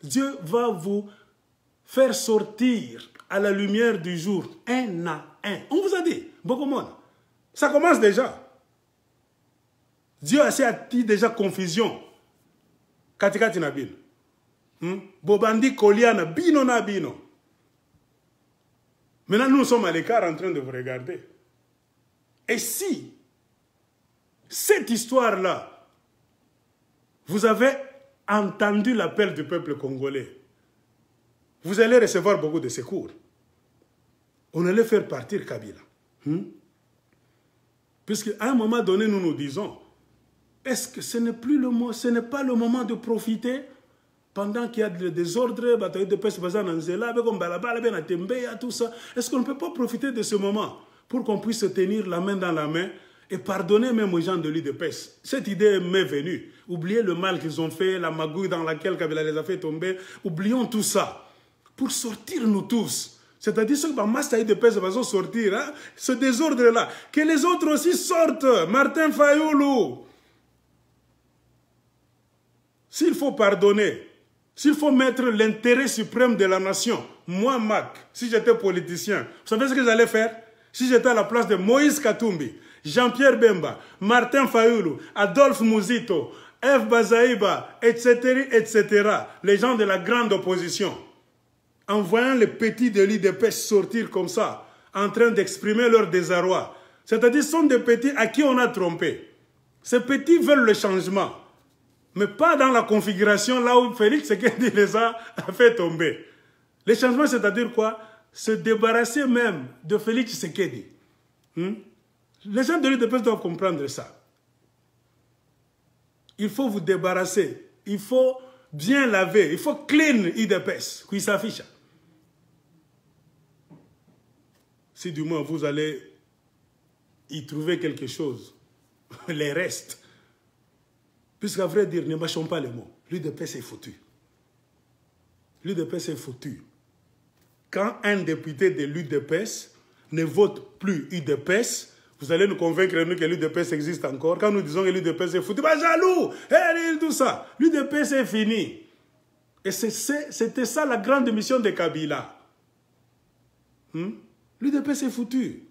Dieu va vous faire sortir à la lumière du jour, un à un. On vous a dit, beaucoup de monde. Ça commence déjà. Dieu a dit déjà confusion. Katikati na bino. Bobandi Koliana, bino na bino. Maintenant, nous sommes à l'écart en train de vous regarder. Et si cette histoire-là, vous avez entendu l'appel du peuple congolais, vous allez recevoir beaucoup de secours. On allait faire partir Kabila. Puisqu'à un moment donné, nous nous disons, est-ce que ce n'est pas le moment de profiter pendant qu'il y a des désordres, tout ça? Est-ce qu'on ne peut pas profiter de ce moment pour qu'on puisse se tenir la main dans la main et pardonner même aux gens de l'UDPS? Cette idée m'est venue. Oubliez le mal qu'ils ont fait, la magouille dans laquelle Kabila les a fait tomber. Oublions tout ça. Pour sortir nous tous C'est-à-dire ceux qui Massa UDPS vont sortir, hein, ce désordre-là. Que les autres aussi sortent. Martin Fayoulou. S'il faut pardonner, s'il faut mettre l'intérêt suprême de la nation, moi, Mac, si j'étais politicien, vous savez ce que j'allais faire? Si j'étais à la place de Moïse Katumbi, Jean-Pierre Bemba, Martin Fayoulou, Adolphe Mouzito, F. Bazaïba, etc., etc., les gens de la grande opposition, en voyant les petits de l'UDPS sortir comme ça, en train d'exprimer leur désarroi. C'est-à-dire, ce sont des petits à qui on a trompé. Ces petits veulent le changement, mais pas dans la configuration là où Félix Tshisekedi les a fait tomber. Le changement, c'est-à-dire quoi? Se débarrasser même de Félix Tshisekedi. Les gens de l'UDPS doivent comprendre ça. Il faut vous débarrasser. Il faut bien laver. Il faut clean l'UDPS, qui s'affiche. Si du moins vous allez y trouver quelque chose, les restes. Puisqu'à vrai dire, ne mâchons pas les mots. L'UDPS est foutu. L'UDPS est foutu. Quand un député de l'UDPS ne vote plus UDPS, vous allez nous convaincre nous que l'UDPS existe encore. Quand nous disons que l'UDPS est foutu, bah jaloux, tout ça. L'UDPS est fini. Et c'était ça la grande mission de Kabila. L'UDPS est foutu.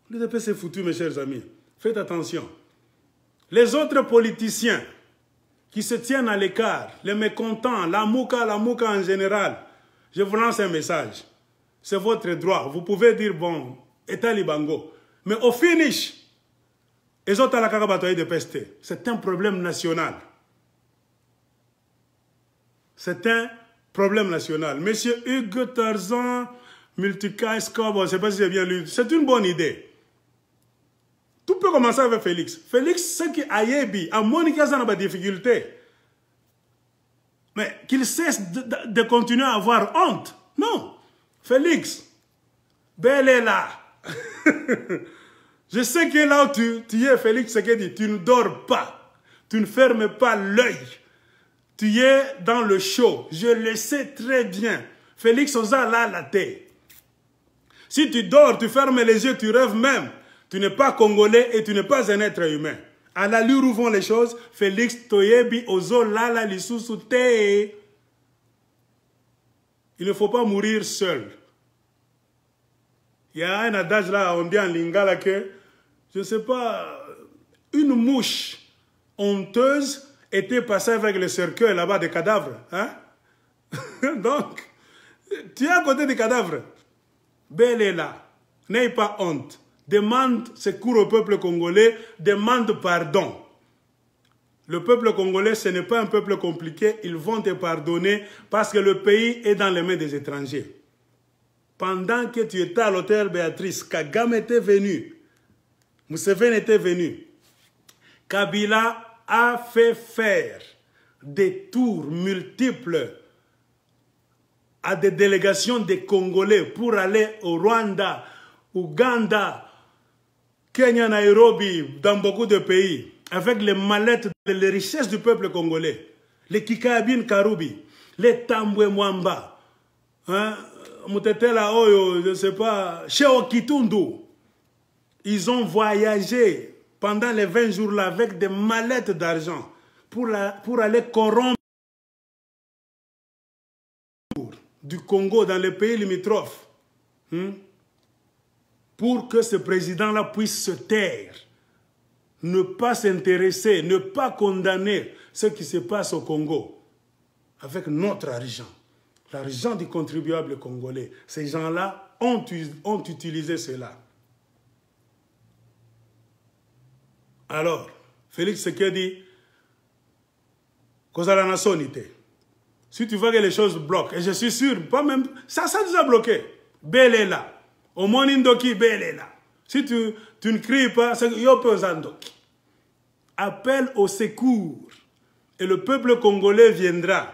L'UDPS est foutu, mes chers amis. Faites attention. Les autres politiciens qui se tiennent à l'écart, les mécontents, la mouka en général, je vous lance un message. C'est votre droit. Vous pouvez dire, bon, État Libango. Mais au finish, les autres à la Kakabatouaï de pester. C'est un problème national. C'est un problème national. Monsieur Hugues Tarzan, Multica Escobar, je ne sais pas si j'ai bien lu. C'est une bonne idée. Tout peut commencer avec Félix. Félix, ce qui a yébi, à Monica, ça n'a pas de difficulté. Mais qu'il cesse de continuer à avoir honte. Non. Félix, belle est là. Je sais que là où tu es, Félix, c'est que tu ne dors pas. Tu ne fermes pas l'œil. Tu es dans le show. Je le sais très bien. Félix Oza là la tête. Si tu dors, tu fermes les yeux, tu rêves même. Tu n'es pas congolais et tu n'es pas un être humain. À l'allure où vont les choses, Félix Toyebi Ozo Lala Lisusu Te. Il ne faut pas mourir seul. Il y a un adage là, on dit en lingala que, je ne sais pas, une mouche honteuse était passée avec le cercueil là-bas des cadavres. Hein? Donc, tu es à côté des cadavres. Belle est là. N'aie pas honte. Demande secours au peuple congolais. Demande pardon. Le peuple congolais, ce n'est pas un peuple compliqué. Ils vont te pardonner parce que le pays est dans les mains des étrangers. Pendant que tu étais à l'hôtel Béatrice, Kagame était venu. Museveni était venu. Kabila a fait faire des tours multiples à des délégations des Congolais pour aller au Rwanda, Ouganda, Kenya, Nairobi, dans beaucoup de pays, avec les mallettes, les richesses du peuple congolais, les Kikabin Karoubi, les Tambwe Mwamba, hein, Moutetela Oyo, je ne sais pas, Cheo Kitundu. Ils ont voyagé pendant les 20 jours là avec des mallettes d'argent pour aller corrompre du Congo dans les pays limitrophes. Pour que ce président-là puisse se taire, ne pas s'intéresser, ne pas condamner ce qui se passe au Congo avec notre argent, l'argent du contribuable congolais. Ces gens-là ont utilisé cela. Alors, Félix Tshisekedi, cause à la nationalité. Si tu vois que les choses bloquent, et je suis sûr, pas même, ça nous a bloqué. Belle est là. Au Monindoki, belle est là. Si tu ne cries pas, c'est Yopozandoki. Appelle au secours. Et le peuple congolais viendra.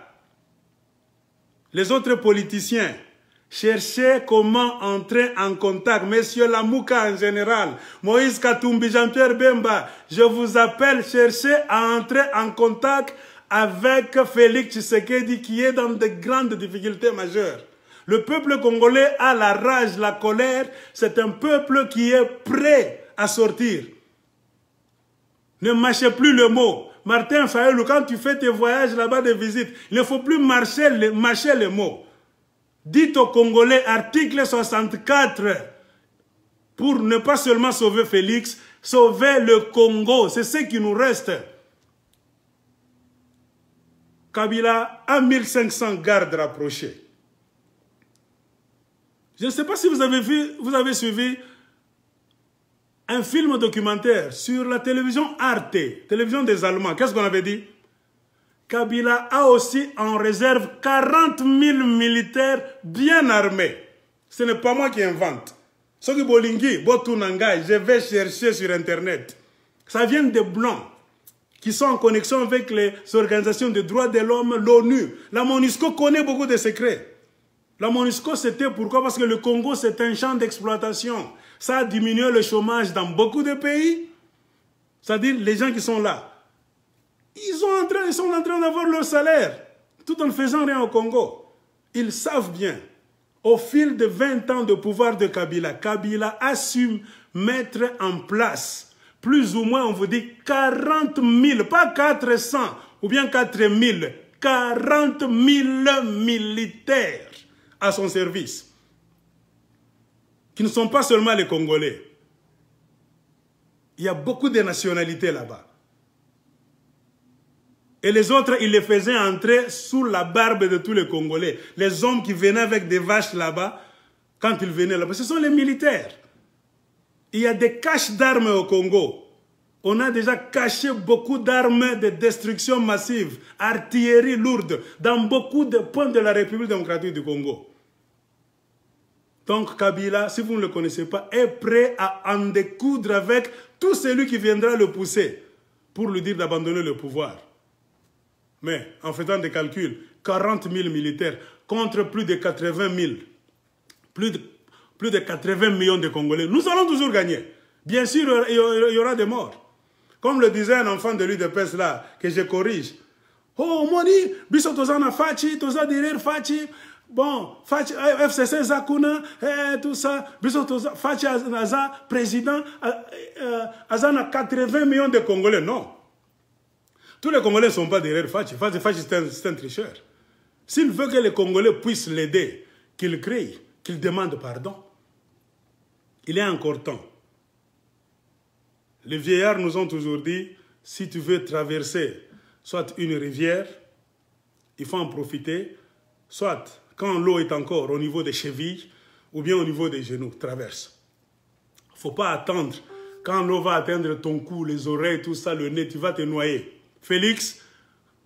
Les autres politiciens, cherchez comment entrer en contact. Monsieur Lamouka en général, Moïse Katumbi, Jean-Pierre Bemba, je vous appelle, cherchez à entrer en contact avec Félix Tshisekedi qui est dans de grandes difficultés majeures. Le peuple congolais a la rage, la colère. C'est un peuple qui est prêt à sortir. Ne mâchez plus le mot. Martin Fayulu, quand tu fais tes voyages là-bas de visite, il ne faut plus mâcher les mots. Dites aux Congolais, article 64, pour ne pas seulement sauver Félix, sauver le Congo. C'est ce qui nous reste. Kabila a 1500 gardes rapprochés. Je ne sais pas si vous avez suivi un film documentaire sur la télévision Arte, télévision des Allemands. Qu'est-ce qu'on avait dit? Kabila a aussi en réserve 40 000 militaires bien armés. Ce n'est pas moi qui invente. Soki Bolingi, Botunanga, je vais chercher sur Internet. Ça vient des Blancs qui sont en connexion avec les organisations de droits de l'homme, l'ONU. La MONUSCO connaît beaucoup de secrets. La MONUSCO, c'était pourquoi? Parce que le Congo, c'est un champ d'exploitation. Ça a diminué le chômage dans beaucoup de pays. C'est-à-dire, les gens qui sont là, ils sont en train d'avoir leur salaire, tout en ne faisant rien au Congo. Ils savent bien. Au fil de 20 ans de pouvoir de Kabila, Kabila a su mettre en place, plus ou moins, on vous dit, 40 000, pas 400, ou bien 4 000, 40 000 militaires à son service, qui ne sont pas seulement les Congolais. Il y a beaucoup de nationalités là-bas. Et les autres, ils les faisaient entrer sous la barbe de tous les Congolais. Les hommes qui venaient avec des vaches là-bas, quand ils venaient là-bas, ce sont les militaires. Il y a des caches d'armes au Congo. On a déjà caché beaucoup d'armes de destruction massive, artillerie lourde, dans beaucoup de points de la République démocratique du Congo. Donc Kabila, si vous ne le connaissez pas, est prêt à en découdre avec tout celui qui viendra le pousser pour lui dire d'abandonner le pouvoir. Mais en faisant des calculs, 40 000 militaires contre plus de 80 000, plus de 80 millions de Congolais, nous allons toujours gagner. Bien sûr, il y aura des morts. Comme le disait un enfant de l'UDPS là, que je corrige. Oh, Moni, biso tozana fachi, toza derrière fachi. Bon, fachi, FCC Zakuna, tout ça. Biso toza fachi aza président, azana 80 millions de Congolais. Non. Tous les Congolais ne sont pas derrière Fachi. Fachi, c'est un tricheur. S'il veut que les Congolais puissent l'aider, qu'il crie, qu'il demande pardon, il est encore temps. Les vieillards nous ont toujours dit, si tu veux traverser soit une rivière, il faut en profiter, soit quand l'eau est encore au niveau des chevilles, ou bien au niveau des genoux, traverse. Il ne faut pas attendre, quand l'eau va atteindre ton cou, les oreilles, tout ça, le nez, tu vas te noyer. Félix,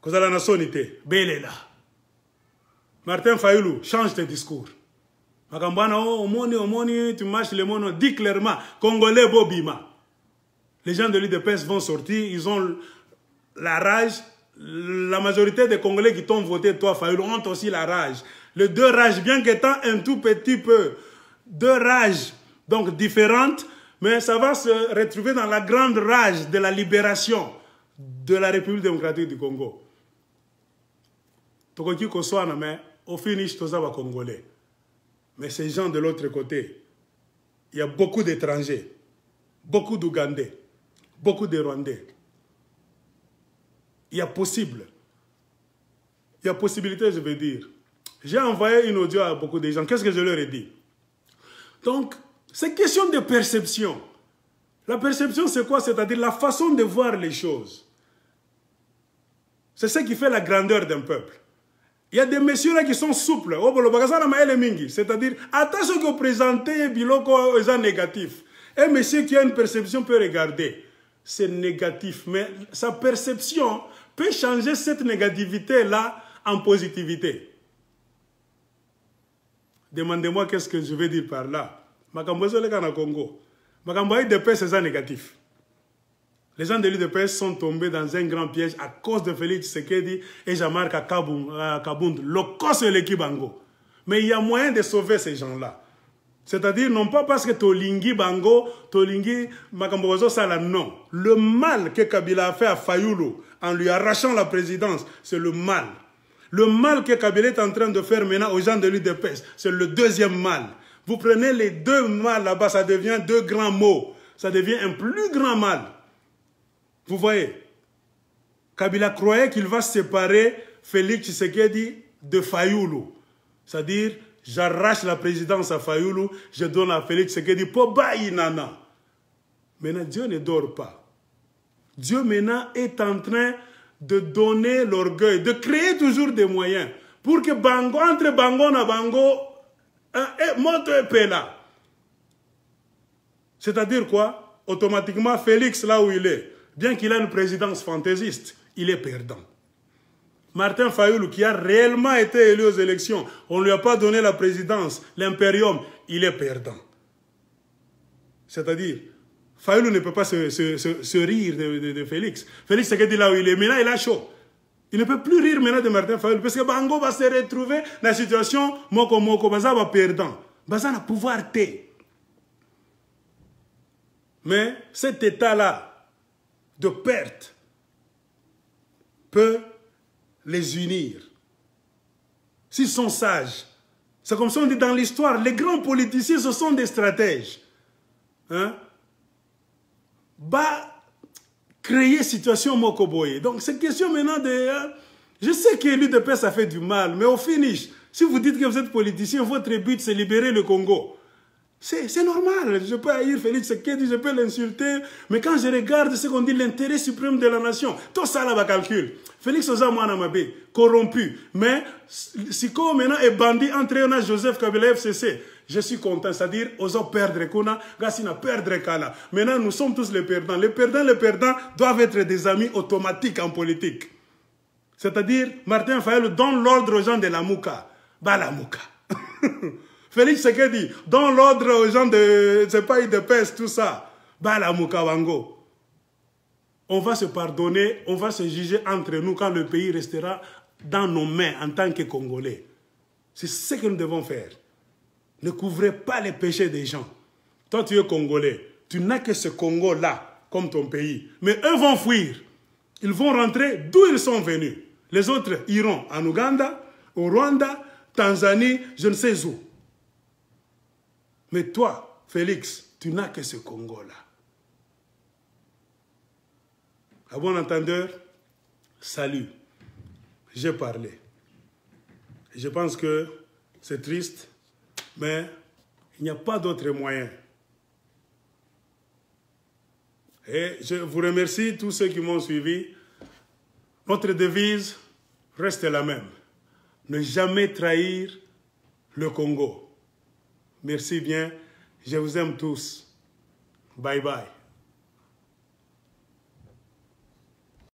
Kozala na sonité, Belela. Martin Fayulu, change tes discours. Makambana, omoni, tu marches les monos, dis clairement, Congolais Bobima. Les gens de l'UDPS vont sortir, ils ont la rage. La majorité des Congolais qui t'ont voté, toi, Fayulu, ont aussi la rage. Les deux rages, bien qu'étant un tout petit peu, deux rages, donc différentes, mais ça va se retrouver dans la grande rage de la libération de la République démocratique du Congo. Tokoki Koswana, mais au finish, tout ça va Congolais. Mais ces gens de l'autre côté, il y a beaucoup d'étrangers, beaucoup d'Ougandais, beaucoup de Rwandais. Il y a possibilité, je veux dire. J'ai envoyé une audio à beaucoup de gens. Qu'est-ce que je leur ai dit? Donc, c'est question de perception. La perception, c'est quoi? C'est-à-dire la façon de voir les choses. C'est ce qui fait la grandeur d'un peuple. Il y a des messieurs là qui sont souples. C'est-à-dire, attention que vous présentez un biloko négatif. Un monsieur qui a une perception peut regarder. C'est négatif, mais sa perception peut changer cette négativité-là en positivité. Demandez-moi qu'est-ce que je veux dire par là. Makambozo le Ghana Congo. Makambozo de paix, c'est ça négatif. Les gens de l'UDPS sont tombés dans un grand piège à cause de Félix Tshisekedi et Jean-Marc Kabund, le cause de l'équipe Bango. Mais il y a moyen de sauver ces gens-là. C'est-à-dire, non pas parce que Tolingi Bango, Tolingi Makambozo Sala, non. Le mal que Kabila a fait à Fayulu en lui arrachant la présidence, c'est le mal. Le mal que Kabila est en train de faire maintenant aux gens de l'UDPS, c'est le deuxième mal. Vous prenez les deux mal là-bas, ça devient deux grands mots. Ça devient un plus grand mal. Vous voyez, Kabila croyait qu'il va séparer Félix Tshisekedi de Fayoulou. C'est-à-dire, j'arrache la présidence à Fayoulou, je donne à Félix Tshisekedi pour Baïnana. Maintenant, Dieu ne dort pas. Dieu maintenant est en train de donner l'orgueil, de créer toujours des moyens pour que Bango, entre Bango et Bango, monte un peu là. C'est-à-dire quoi? Automatiquement, Félix, là où il est, bien qu'il ait une présidence fantaisiste, il est perdant. Martin Fayoulou, qui a réellement été élu aux élections, on ne lui a pas donné la présidence, l'impérium, il est perdant. C'est-à-dire, Fayoulou ne peut pas se rire de Félix. Félix, c'est que dit là où il est, maintenant il a chaud. Il ne peut plus rire maintenant de Martin Fayoulou, parce que Bango va se retrouver dans la situation Moko, Baza va perdant. Baza n'a pouvoir té. Mais cet état-là de perte peut les unir. S'ils sont sages. C'est comme ça on dit dans l'histoire, les grands politiciens, ce sont des stratèges. Hein? Bah, créer situation Mokoboye. Donc, c'est question maintenant de... je sais que l'UDPS ça fait du mal, mais au finish, si vous dites que vous êtes politicien, votre but c'est libérer le Congo. C'est normal, je peux haïr Félix Tshisekedi, je peux l'insulter, mais quand je regarde ce qu'on dit, l'intérêt suprême de la nation, tout ça là va calcul. Félix Ozamoanamabe, corrompu, mais si comme maintenant est bandit entre eux, Joseph Kabila FCC, je suis content, c'est-à-dire, osa perdre Kuna, Gassina perdre Kala. Maintenant, nous sommes tous les perdants. Les perdants doivent être des amis automatiques en politique. C'est-à-dire, Martin Fayoulou donne l'ordre aux gens de la Mouka. Bah la Mouka. Félix Tshisekedi donne l'ordre aux gens de ce pays de peste, tout ça. Bah la Mouka Wango. On va se pardonner, on va se juger entre nous quand le pays restera dans nos mains en tant que Congolais. C'est ce que nous devons faire. Ne couvrez pas les péchés des gens. Toi, tu es Congolais. Tu n'as que ce Congo-là comme ton pays. Mais eux vont fuir. Ils vont rentrer d'où ils sont venus. Les autres iront en Ouganda, au Rwanda, Tanzanie, je ne sais où. Mais toi, Félix, tu n'as que ce Congo-là. À bon entendeur, salut. J'ai parlé. Je pense que c'est triste. Mais il n'y a pas d'autre moyen. Et je vous remercie tous ceux qui m'ont suivi. Notre devise reste la même. Ne jamais trahir le Congo. Merci bien. Je vous aime tous. Bye bye.